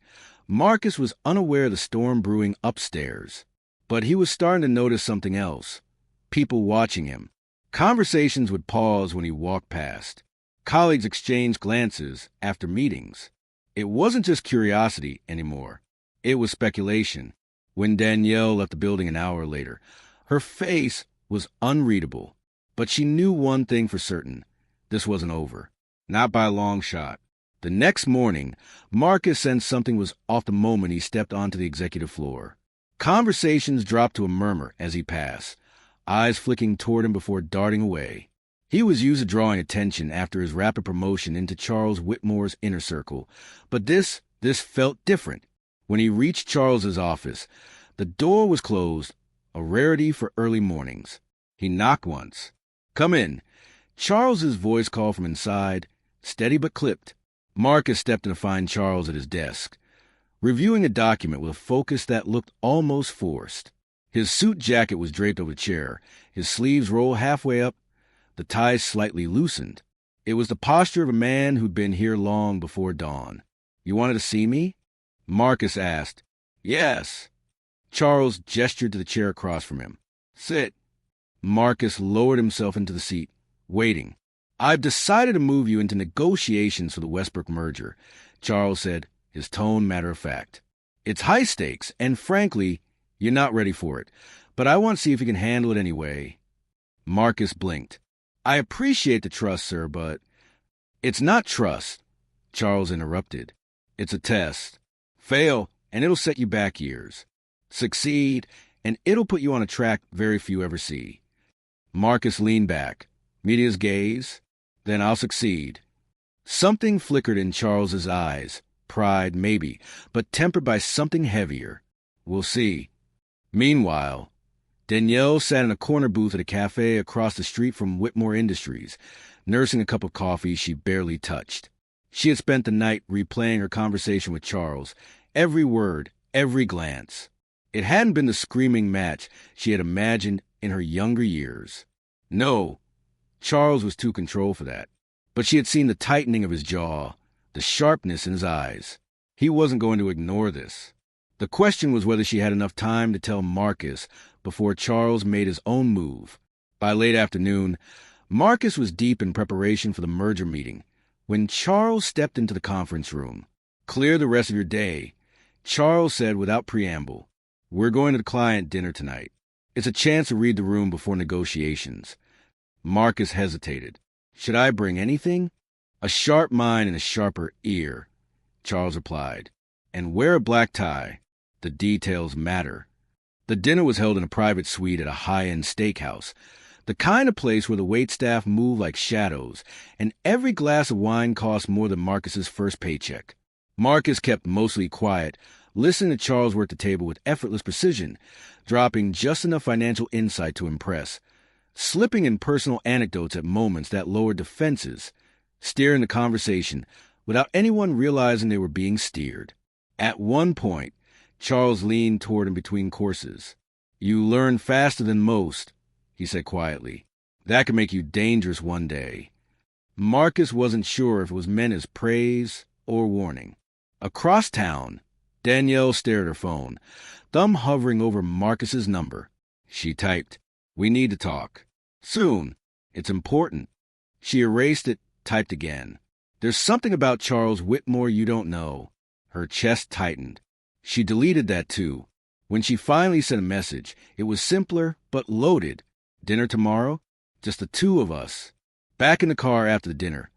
Marcus was unaware of the storm brewing upstairs. But he was starting to notice something else. People watching him. Conversations would pause when he walked past. Colleagues exchanged glances after meetings. It wasn't just curiosity anymore. It was speculation. When Danielle left the building an hour later, her face was unreadable. But she knew one thing for certain. This wasn't over. Not by a long shot. The next morning, Marcus sensed something was off the moment he stepped onto the executive floor. Conversations dropped to a murmur as he passed, eyes flicking toward him before darting away. He was used to drawing attention after his rapid promotion into Charles Whitmore's inner circle, but this felt different. When he reached Charles's office, the door was closed, a rarity for early mornings. He knocked once. Come in. Charles's voice called from inside, steady but clipped. Marcus stepped in to find Charles at his desk, reviewing a document with a focus that looked almost forced. His suit jacket was draped over the chair, his sleeves rolled halfway up, the ties slightly loosened. It was the posture of a man who'd been here long before dawn. You wanted to see me? Marcus asked. Yes. Charles gestured to the chair across from him. Sit. Marcus lowered himself into the seat, waiting. I've decided to move you into negotiations for the Westbrook merger, Charles said, his tone matter-of-fact. It's high stakes, and frankly, you're not ready for it, but I want to see if you can handle it anyway. Marcus blinked. I appreciate the trust, sir, but it's not trust, Charles interrupted. It's a test. Fail, and it'll set you back years. Succeed, and it'll put you on a track very few ever see. Marcus leaned back, meeting his gaze. Then I'll succeed. Something flickered in Charles's eyes. Pride, maybe, but tempered by something heavier. We'll see. Meanwhile, Danielle sat in a corner booth at a cafe across the street from Whitmore Industries, nursing a cup of coffee she barely touched. She had spent the night replaying her conversation with Charles, every word, every glance. It hadn't been the screaming match she had imagined in her younger years. No, Charles was too controlled for that. But she had seen the tightening of his jaw, the sharpness in his eyes. He wasn't going to ignore this. The question was whether she had enough time to tell Marcus before Charles made his own move. By late afternoon, Marcus was deep in preparation for the merger meeting when Charles stepped into the conference room. Clear the rest of your day, Charles said without preamble. We're going to the client dinner tonight. It's a chance to read the room before negotiations. Marcus hesitated. Should I bring anything? A sharp mind and a sharper ear, Charles replied. And wear a black tie. The details matter. The dinner was held in a private suite at a high-end steakhouse, the kind of place where the waitstaff moved like shadows, and every glass of wine cost more than Marcus's first paycheck. Marcus kept mostly quiet, listening to Charles work the table with effortless precision, dropping just enough financial insight to impress, slipping in personal anecdotes at moments that lowered defenses, steering the conversation without anyone realizing they were being steered. At one point, Charles leaned toward him between courses. "You learn faster than most," he said quietly. "That could make you dangerous one day." Marcus wasn't sure if it was meant as praise or warning. Across town, Danielle stared at her phone, thumb hovering over Marcus's number. She typed, "We need to talk. Soon. It's important." She erased it, typed again. "There's something about Charles Whitmore you don't know." Her chest tightened. She deleted that too. When she finally sent a message, it was simpler but loaded. "Dinner tomorrow? Just the two of us." Back in the car after the dinner,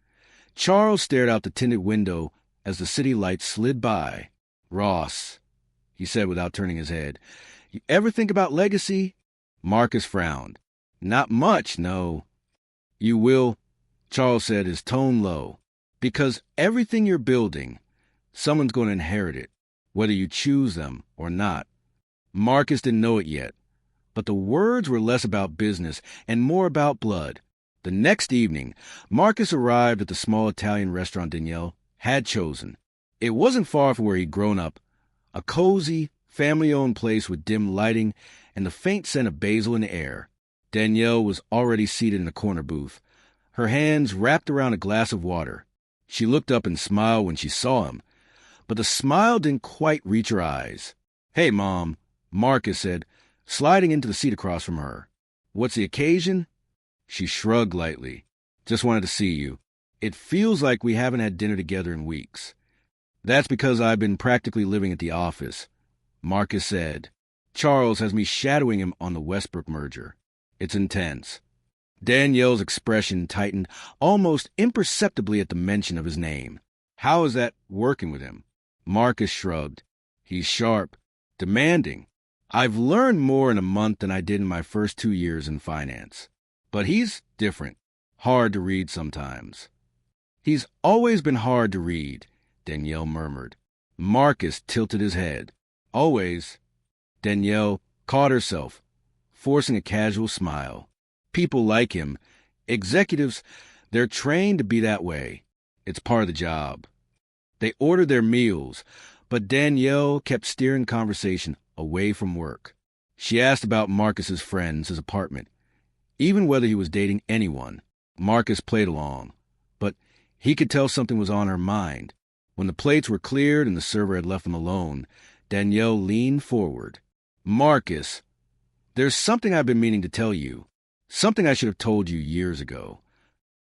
Charles stared out the tinted window as the city lights slid by. "Ross," he said without turning his head, "you ever think about legacy?" Marcus frowned. "Not much, no." "You will," Charles said, his tone low. "Because everything you're building, someone's going to inherit it, whether you choose them or not." Marcus didn't know it yet, but the words were less about business and more about blood. The next evening, Marcus arrived at the small Italian restaurant Danielle had chosen. It wasn't far from where he'd grown up, a cozy, family-owned place with dim lighting and the faint scent of basil in the air. Danielle was already seated in a corner booth, her hands wrapped around a glass of water. She looked up and smiled when she saw him, but the smile didn't quite reach her eyes. "Hey, Mom," Marcus said, sliding into the seat across from her. "What's the occasion?" She shrugged lightly. "Just wanted to see you. It feels like we haven't had dinner together in weeks." "That's because I've been practically living at the office," Marcus said. "Charles has me shadowing him on the Westbrook merger. It's intense." Danielle's expression tightened almost imperceptibly at the mention of his name. "How is that working with him?" Marcus shrugged. "He's sharp, demanding. I've learned more in a month than I did in my first 2 years in finance. But he's different, hard to read sometimes." "He's always been hard to read," Danielle murmured. Marcus tilted his head. "Always." Danielle caught herself, forcing a casual smile. "People like him, executives, they're trained to be that way. It's part of the job." They ordered their meals, but Danielle kept steering conversation away from work. She asked about Marcus's friends, his apartment, even whether he was dating anyone. Marcus played along, but he could tell something was on her mind. When the plates were cleared and the server had left them alone, Danielle leaned forward. "Marcus, there's something I've been meaning to tell you. Something I should have told you years ago."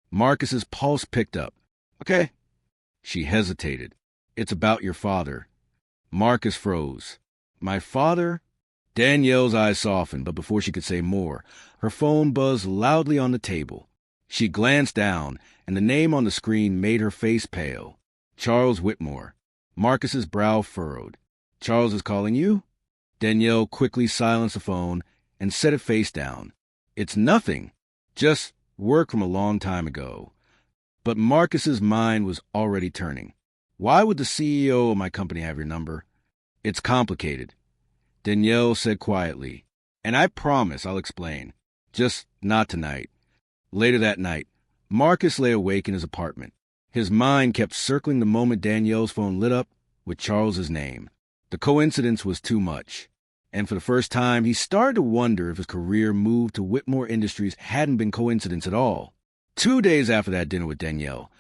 Marcus's pulse picked up. "Okay." She hesitated. "It's about your father." Marcus froze. "My father?" Danielle's eyes softened, but before she could say more, her phone buzzed loudly on the table. She glanced down, and the name on the screen made her face pale. Charles Whitmore. Marcus's brow furrowed. "Charles is calling you?" Danielle quickly silenced the phone and set it face down. "It's nothing. Just work from a long time ago." But Marcus's mind was already turning. "Why would the CEO of my company have your number?" "It's complicated," Danielle said quietly. "And I promise I'll explain. Just not tonight." Later that night, Marcus lay awake in his apartment. His mind kept circling the moment Danielle's phone lit up with Charles's name. The coincidence was too much. And for the first time, he started to wonder if his career move to Whitmore Industries hadn't been coincidence at all. 2 days after that dinner with Danielle,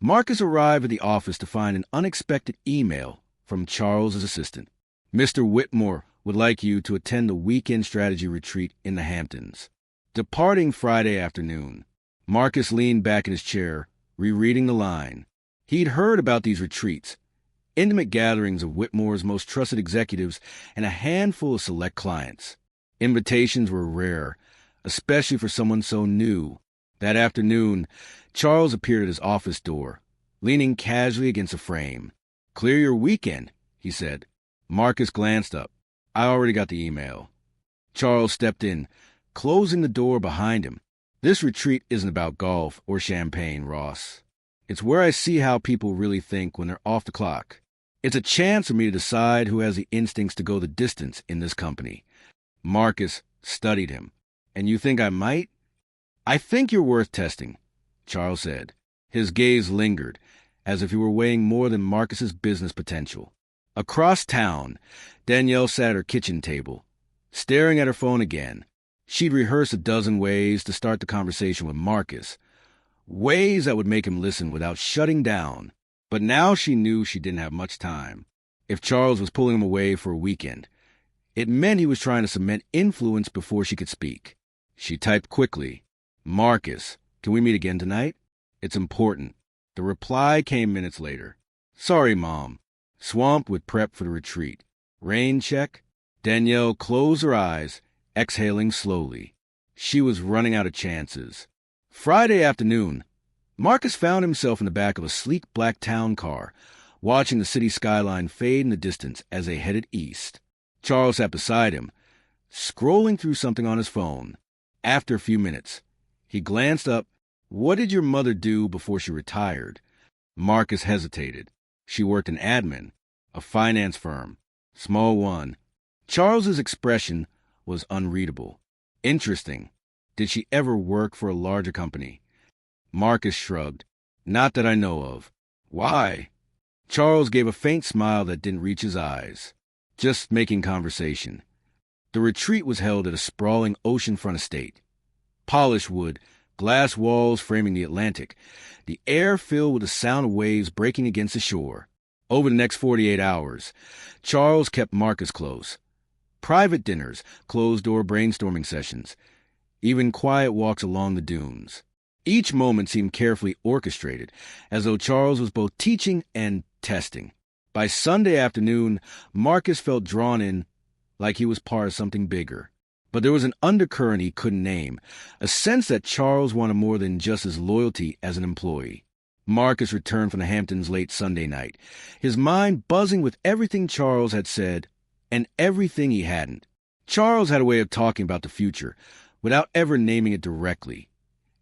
Marcus arrived at the office to find an unexpected email from Charles's assistant. "Mr. Whitmore would like you to attend the weekend strategy retreat in the Hamptons." Departing Friday afternoon, Marcus leaned back in his chair, rereading the line. He'd heard about these retreats, intimate gatherings of Whitmore's most trusted executives and a handful of select clients. Invitations were rare, especially for someone so new. That afternoon, Charles appeared at his office door, leaning casually against a frame. "Clear your weekend," he said. Marcus glanced up. "I already got the email." Charles stepped in, closing the door behind him. "This retreat isn't about golf or champagne, Ross. It's where I see how people really think when they're off the clock. It's a chance for me to decide who has the instincts to go the distance in this company." Marcus studied him. "And you think I might?" I think you're worth testing, Charles said. His gaze lingered, as if he were weighing more than Marcus's business potential. Across town, Danielle sat at her kitchen table, staring at her phone again. She'd rehearsed a dozen ways to start the conversation with Marcus, ways that would make him listen without shutting down. But now she knew she didn't have much time. If Charles was pulling him away for a weekend, it meant he was trying to cement influence before she could speak. She typed quickly, "Marcus, can we meet again tonight? It's important." The reply came minutes later. "Sorry, Mom. Swamped with prep for the retreat. Rain check?" Danielle closed her eyes, exhaling slowly. She was running out of chances. Friday afternoon, Marcus found himself in the back of a sleek black town car, watching the city skyline fade in the distance as they headed east. Charles sat beside him, scrolling through something on his phone. After a few minutes, he glanced up. "What did your mother do before she retired?" Marcus hesitated. "She worked in admin, a finance firm, small one." Charles's expression was unreadable. "Interesting. Did she ever work for a larger company?" Marcus shrugged. "Not that I know of." "Why?" Charles gave a faint smile that didn't reach his eyes. "Just making conversation." The retreat was held at a sprawling oceanfront estate. Polished wood, glass walls framing the Atlantic, the air filled with the sound of waves breaking against the shore. Over the next 48 hours, Charles kept Marcus close. Private dinners, closed-door brainstorming sessions, even quiet walks along the dunes. Each moment seemed carefully orchestrated, as though Charles was both teaching and testing. By Sunday afternoon, Marcus felt drawn in, like he was part of something bigger. But there was an undercurrent he couldn't name, a sense that Charles wanted more than just his loyalty as an employee. Marcus returned from the Hamptons late Sunday night, his mind buzzing with everything Charles had said and everything he hadn't. Charles had a way of talking about the future without ever naming it directly,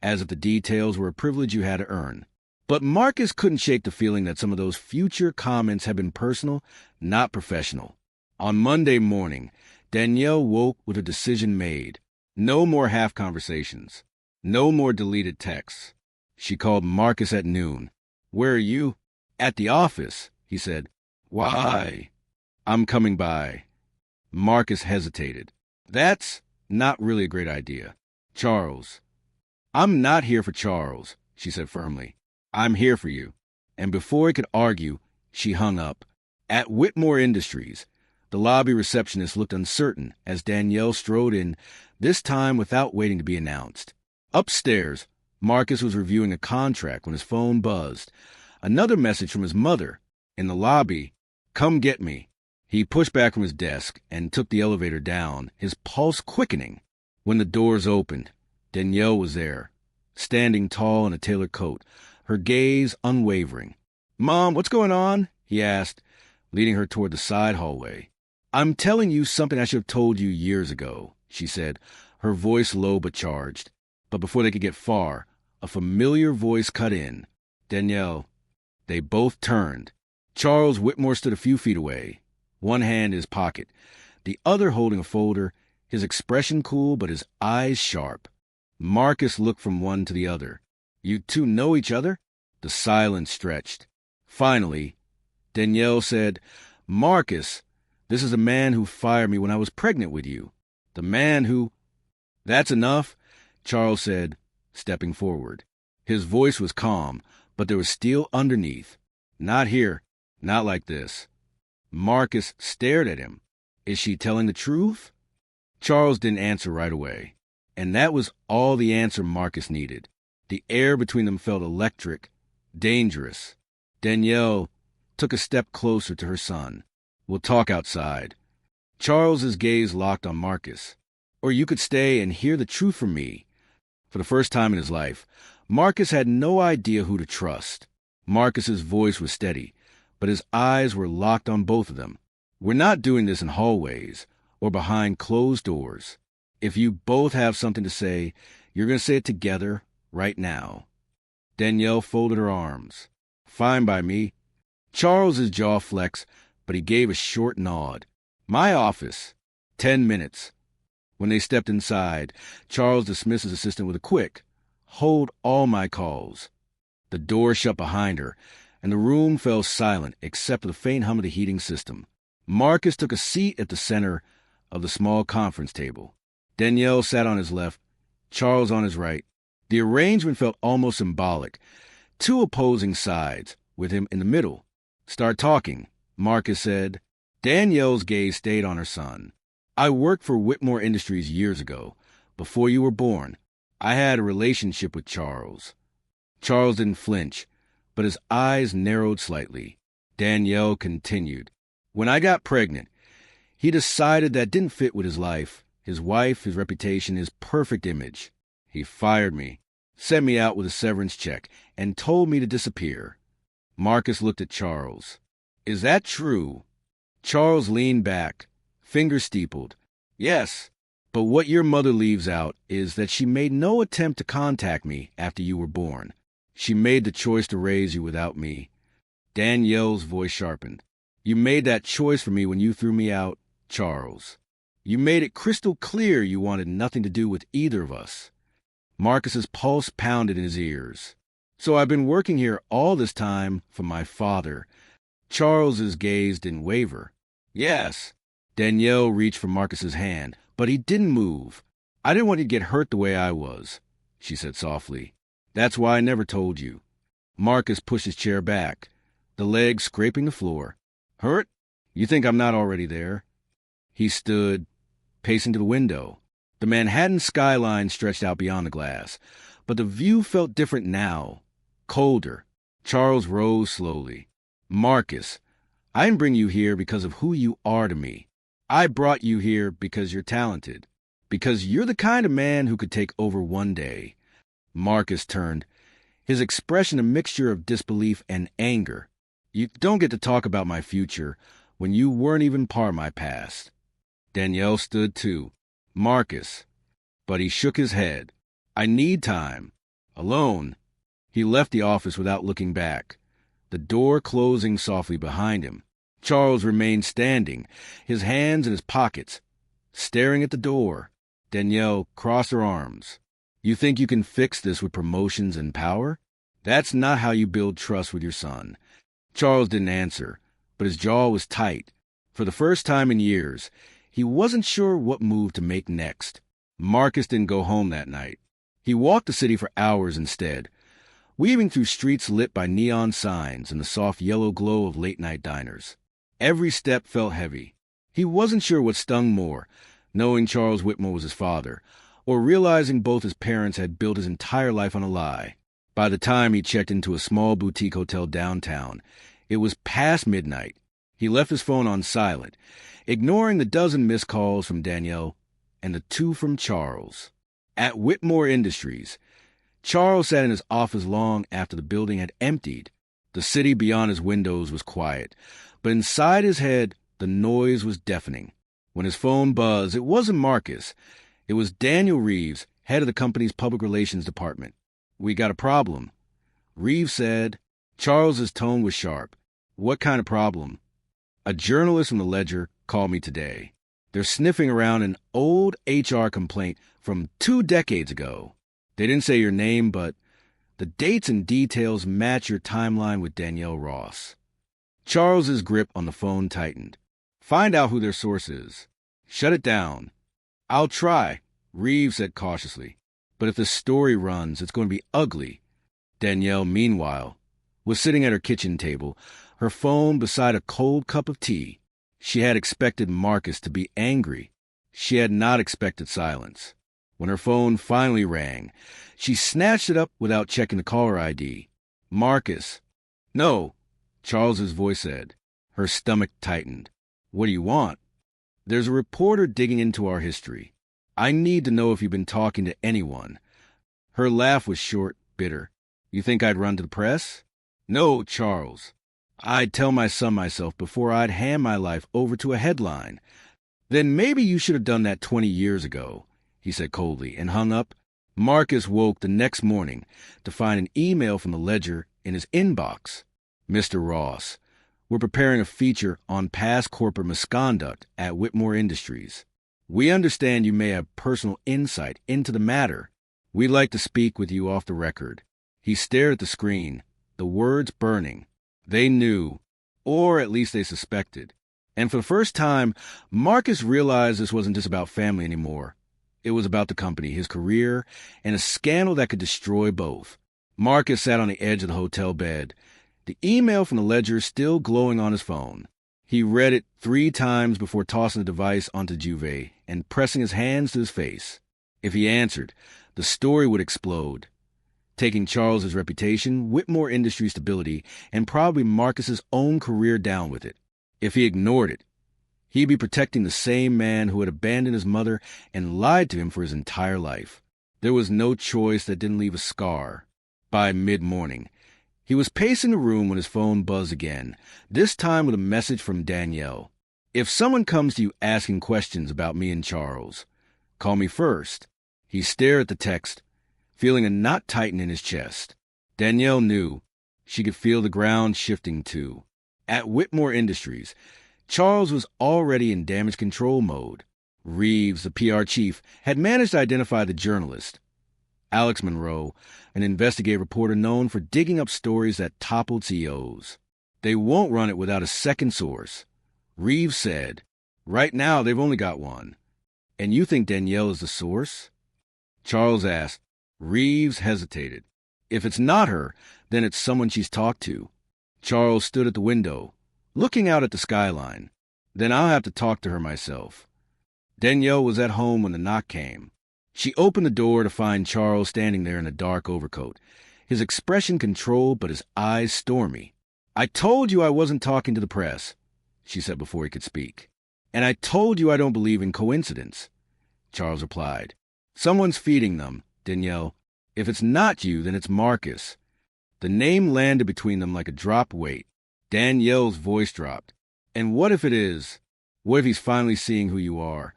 as if the details were a privilege you had to earn. But Marcus couldn't shake the feeling that some of those future comments had been personal, not professional. On Monday morning, Danielle woke with a decision made. No more half conversations. No more deleted texts. She called Marcus at noon. "Where are you?" "At the office," he said. "Why?" "I'm coming by." Marcus hesitated. "That's not really a great idea." "Charles." "I'm not here for Charles," she said firmly. "I'm here for you." And before he could argue, she hung up. At Whitmore Industries, the lobby receptionist looked uncertain as Danielle strode in, this time without waiting to be announced. Upstairs, Marcus was reviewing a contract when his phone buzzed. Another message from his mother. In the lobby, "Come get me." He pushed back from his desk and took the elevator down, his pulse quickening. When the doors opened, Danielle was there, standing tall in a tailored coat, her gaze unwavering. "Mom, what's going on?" he asked, leading her toward the side hallway. "I'm telling you something I should have told you years ago," she said, her voice low but charged. But before they could get far, a familiar voice cut in. "Danielle." They both turned. Charles Whitmore stood a few feet away, one hand in his pocket, the other holding a folder, his expression cool but his eyes sharp. Marcus looked from one to the other. "You two know each other?" The silence stretched. Finally, Danielle said, "Marcus, this is the man who fired me when I was pregnant with you. The man who—" "That's enough," Charles said, stepping forward. His voice was calm, but there was steel underneath. "Not here. Not like this." Marcus stared at him. "Is she telling the truth?" Charles didn't answer right away. And that was all the answer Marcus needed. The air between them felt electric, dangerous. Danielle took a step closer to her son. "We'll talk outside." Charles's gaze locked on Marcus. "Or you could stay and hear the truth from me." For the first time in his life, Marcus had no idea who to trust. Marcus's voice was steady, but his eyes were locked on both of them. "We're not doing this in hallways or behind closed doors. If you both have something to say, you're going to say it together right now." Danielle folded her arms. "Fine by me." Charles's jaw flexed, but he gave a short nod. "My office. 10 minutes." When they stepped inside, Charles dismissed his assistant with a quick, hold all my calls. The door shut behind her, and the room fell silent except for the faint hum of the heating system. Marcus took a seat at the center of the small conference table. Danielle sat on his left, Charles on his right. The arrangement felt almost symbolic. Two opposing sides, with him in the middle. "Start talking," Marcus said. Danielle's gaze stayed on her son. "I worked for Whitmore Industries years ago, before you were born. I had a relationship with Charles." Charles didn't flinch, but his eyes narrowed slightly. Danielle continued. "When I got pregnant, he decided that didn't fit with his life, his wife, his reputation, his perfect image. He fired me, sent me out with a severance check, and told me to disappear." Marcus looked at Charles. "Is that true?" Charles leaned back, fingers steepled. "Yes, but what your mother leaves out is that she made no attempt to contact me after you were born. She made the choice to raise you without me." Danielle's voice sharpened. "You made that choice for me when you threw me out, Charles. You made it crystal clear you wanted nothing to do with either of us." Marcus's pulse pounded in his ears. "So I've been working here all this time for my father." Charles's gaze didn't waver. "Yes." Danielle reached for Marcus's hand, but he didn't move. "I didn't want you to get hurt the way I was," she said softly. "That's why I never told you." Marcus pushed his chair back, the legs scraping the floor. "Hurt? You think I'm not already there?" He stood, pacing to the window. The Manhattan skyline stretched out beyond the glass, but the view felt different now, colder. Charles rose slowly. "Marcus, I didn't bring you here because of who you are to me. I brought you here because you're talented, because you're the kind of man who could take over one day." Marcus turned, his expression a mixture of disbelief and anger. "You don't get to talk about my future when you weren't even part of my past." Danielle stood too. "Marcus." But he shook his head. "I need time. Alone." He left the office without looking back, the door closing softly behind him. Charles remained standing, his hands in his pockets, staring at the door. Danielle crossed her arms. "You think you can fix this with promotions and power? That's not how you build trust with your son." Charles didn't answer, but his jaw was tight. For the first time in years, he wasn't sure what move to make next. Marcus didn't go home that night. He walked the city for hours instead, weaving through streets lit by neon signs and the soft yellow glow of late-night diners. Every step felt heavy. He wasn't sure what stung more, knowing Charles Whitmore was his father, or realizing both his parents had built his entire life on a lie. By the time he checked into a small boutique hotel downtown, it was past midnight. He left his phone on silent, ignoring the dozen missed calls from Danielle and the 2 from Charles. At Whitmore Industries, Charles sat in his office long after the building had emptied. The city beyond his windows was quiet, but inside his head, the noise was deafening. When his phone buzzed, it wasn't Marcus. It was Daniel Reeves, head of the company's public relations department. "We got a problem," Reeves said. Charles's tone was sharp. "What kind of problem?" "A journalist from the Ledger called me today. They're sniffing around an old HR complaint from 2 decades ago. They didn't say your name, but the dates and details match your timeline with Danielle Ross." Charles's grip on the phone tightened. "Find out who their source is. Shut it down." "I'll try," Reeves said cautiously. "But if the story runs, it's going to be ugly." Danielle, meanwhile, was sitting at her kitchen table, her phone beside a cold cup of tea. She had expected Marcus to be angry. She had not expected silence. When her phone finally rang, she snatched it up without checking the caller ID. "Marcus." "No," Charles's voice said. Her stomach tightened. "What do you want?" "There's a reporter digging into our history. I need to know if you've been talking to anyone." Her laugh was short, bitter. "You think I'd run to the press?" "No, Charles. I'd tell my son myself before I'd hand my life over to a headline." "Then maybe you should have done that 20 years ago," he said coldly, and hung up. Marcus woke the next morning to find an email from the Ledger in his inbox. "Mr. Ross, we're preparing a feature on past corporate misconduct at Whitmore Industries. We understand you may have personal insight into the matter. "We'd like to speak with you off the record." He stared at the screen, the words burning. They knew, or at least they suspected. And for the first time, Marcus realized this wasn't just about family anymore. It was about the company, his career, and a scandal that could destroy both. Marcus sat on the edge of the hotel bed, the email from the ledger still glowing on his phone. He read it 3 times before tossing the device onto Juve and pressing his hands to his face. If he answered, the story would explode, taking Charles's reputation, Whitmore Industries' stability, and probably Marcus's own career down with it. If he ignored it, he'd be protecting the same man who had abandoned his mother and lied to him for his entire life. There was no choice that didn't leave a scar. By mid-morning, he was pacing the room when his phone buzzed again, this time with a message from Danielle. "If someone comes to you asking questions about me and Charles, call me first." He stared at the text, feeling a knot tighten in his chest. Danielle knew. She could feel the ground shifting too. At Whitmore Industries, Charles was already in damage control mode. Reeves, the PR chief, had managed to identify the journalist, Alex Monroe, an investigative reporter known for digging up stories that toppled CEOs. They won't run it without a second source. Reeves said, "Right now, they've only got one." "And you think Danielle is the source?" Charles asked. Reeves hesitated. "If it's not her, then it's someone she's talked to." Charles stood at the window, looking out at the skyline. "Then I'll have to talk to her myself." Danielle was at home when the knock came. She opened the door to find Charles standing there in a dark overcoat, his expression controlled but his eyes stormy. "I told you I wasn't talking to the press," she said before he could speak. "And I told you I don't believe in coincidence," Charles replied. "Someone's feeding them, Danielle. If it's not you, then it's Marcus." The name landed between them like a drop weight. Danielle's voice dropped. "And what if it is? What if he's finally seeing who you are?"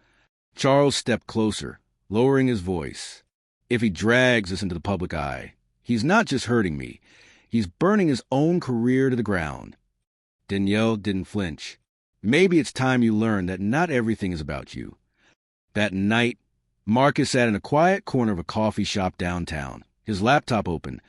Charles stepped closer, lowering his voice. "If he drags us into the public eye, he's not just hurting me. He's burning his own career to the ground." Danielle didn't flinch. "Maybe it's time you learn that not everything is about you." That night, Marcus sat in a quiet corner of a coffee shop downtown, his laptop open,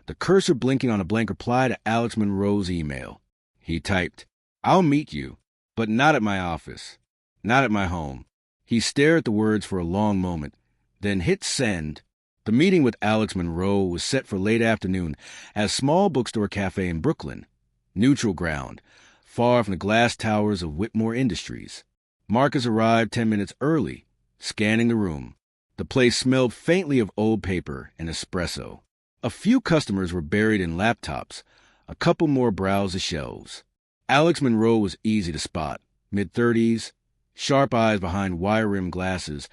the cursor blinking on a blank reply to Alex Monroe's email. He typed, "I'll meet you, but not at my office, not at my home." He stared at the words for a long moment, then hit send. The meeting with Alex Monroe was set for late afternoon at a small bookstore cafe in Brooklyn. Neutral ground, far from the glass towers of Whitmore Industries. Marcus arrived 10 minutes early, scanning the room. The place smelled faintly of old paper and espresso. A few customers were buried in laptops. A couple more browsed the shelves. Alex Monroe was easy to spot, mid-30s, sharp eyes behind wire-rimmed glasses,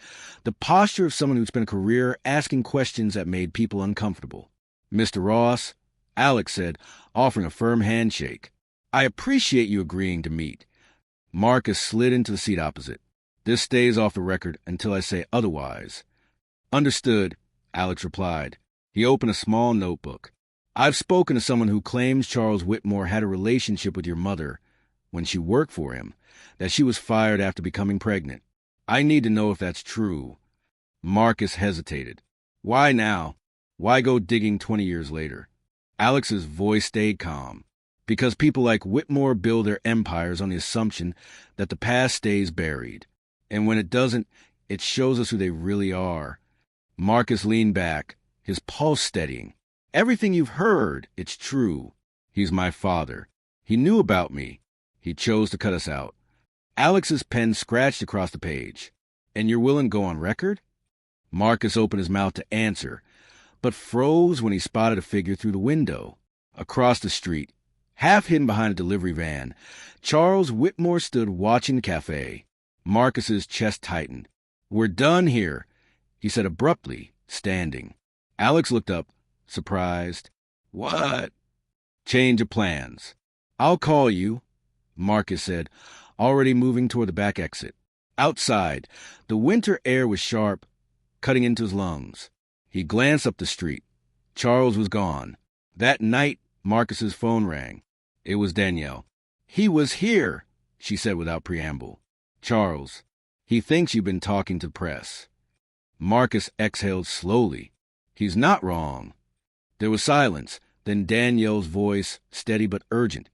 the posture of someone who'd spent a career asking questions that made people uncomfortable. "Mr. Ross," Alex said, offering a firm handshake. "I appreciate you agreeing to meet." Marcus slid into the seat opposite. "This stays off the record until I say otherwise." "Understood," Alex replied. He opened a small notebook. "I've spoken to someone who claims Charles Whitmore had a relationship with your mother when she worked for him, that she was fired after becoming pregnant. I need to know if that's true." Marcus hesitated. "Why now? Why go digging 20 years later?" Alex's voice stayed calm. "Because people like Whitmore build their empires on the assumption that the past stays buried. And when it doesn't, it shows us who they really are." Marcus leaned back, his pulse steadying. "Everything you've heard, it's true. He's my father. He knew about me. He chose to cut us out." Alex's pen scratched across the page. "And you're willing to go on record?" Marcus opened his mouth to answer, but froze when he spotted a figure through the window. Across the street, half hidden behind a delivery van, Charles Whitmore stood watching the cafe. Marcus's chest tightened. "We're done here," he said abruptly, standing. Alex looked up, surprised. "What?" "Change of plans." "I'll call you," Marcus said, already moving toward the back exit. Outside, the winter air was sharp, cutting into his lungs. He glanced up the street. Charles was gone. That night, Marcus's phone rang. It was Danielle. "He was here," she said without preamble. "Charles, he thinks you've been talking to the press." Marcus exhaled slowly. He's not wrong. There was silence, then Danielle's voice, steady but urgent.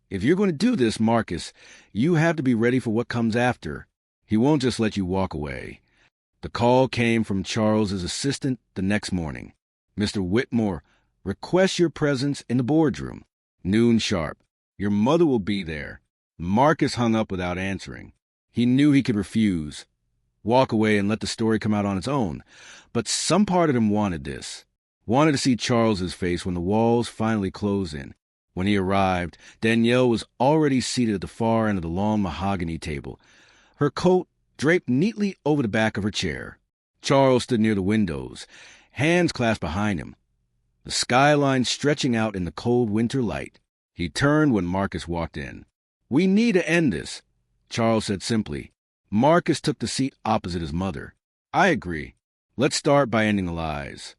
If you're going to do this, Marcus, you have to be ready for what comes after. He won't just let you walk away. The call came from Charles's assistant the next morning. Mr. Whitmore, request your presence in the boardroom. Noon sharp. Your mother will be there. Marcus hung up without answering. He knew he could refuse, walk away and let the story come out on its own. But some part of him wanted this. Wanted to see Charles's face when the walls finally closed in. When he arrived, Danielle was already seated at the far end of the long mahogany table, her coat draped neatly over the back of her chair. Charles stood near the windows, hands clasped behind him, the skyline stretching out in the cold winter light. He turned when Marcus walked in. "We need to end this," Charles said simply. Marcus took the seat opposite his mother. "I agree. Let's start by ending the lies."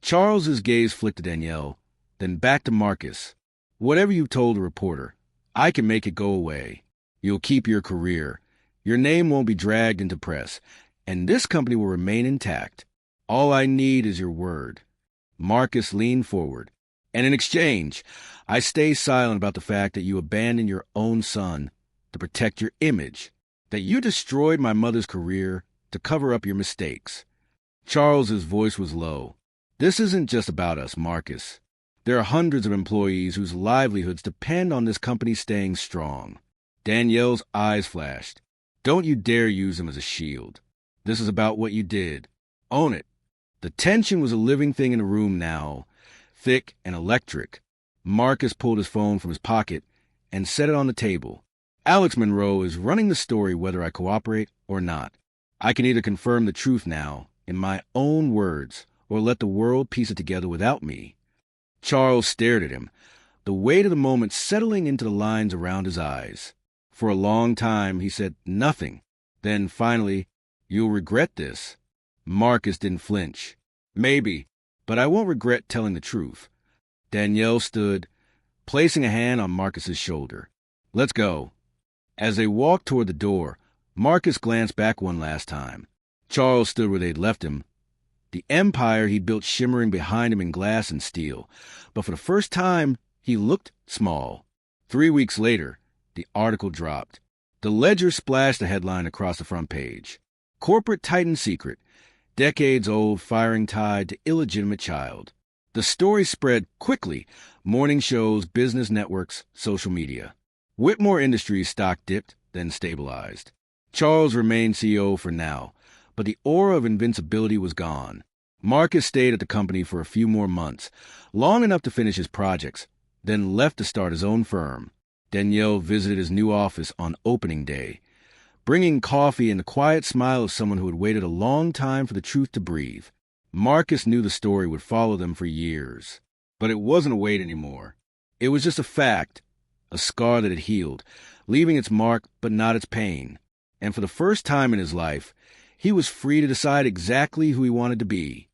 Charles's gaze flicked to Danielle, then back to Marcus. "Whatever you've told the reporter, I can make it go away. You'll keep your career. Your name won't be dragged into press, and this company will remain intact. All I need is your word." Marcus leaned forward. "And in exchange, I stay silent about the fact that you abandoned your own son to protect your image, that you destroyed my mother's career to cover up your mistakes." Charles's voice was low. "This isn't just about us, Marcus. There are hundreds of employees whose livelihoods depend on this company staying strong." Danielle's eyes flashed. "Don't you dare use him as a shield. This is about what you did. Own it." The tension was a living thing in the room now, thick and electric. Marcus pulled his phone from his pocket and set it on the table. "Alex Monroe is running the story whether I cooperate or not. I can either confirm the truth now, in my own words, or let the world piece it together without me." Charles stared at him, the weight of the moment settling into the lines around his eyes. For a long time, he said nothing. Then, finally, "You'll regret this." Marcus didn't flinch. "Maybe, but I won't regret telling the truth." Danielle stood, placing a hand on Marcus's shoulder. "Let's go." As they walked toward the door, Marcus glanced back one last time. Charles stood where they'd left him, the empire he built shimmering behind him in glass and steel. But for the first time, he looked small. 3 weeks later, the article dropped. The Ledger splashed a headline across the front page. "Corporate Titan Secret. Decades-old firing tied to illegitimate child." The story spread quickly. Morning shows, business networks, social media. Whitmore Industries stock dipped, then stabilized. Charles remained CEO for now, but the aura of invincibility was gone. Marcus stayed at the company for a few more months, long enough to finish his projects, then left to start his own firm. Danielle visited his new office on opening day, bringing coffee and the quiet smile of someone who had waited a long time for the truth to breathe. Marcus knew the story would follow them for years. But it wasn't a wait anymore. It was just a fact, a scar that had healed, leaving its mark but not its pain. And for the first time in his life, he was free to decide exactly who he wanted to be.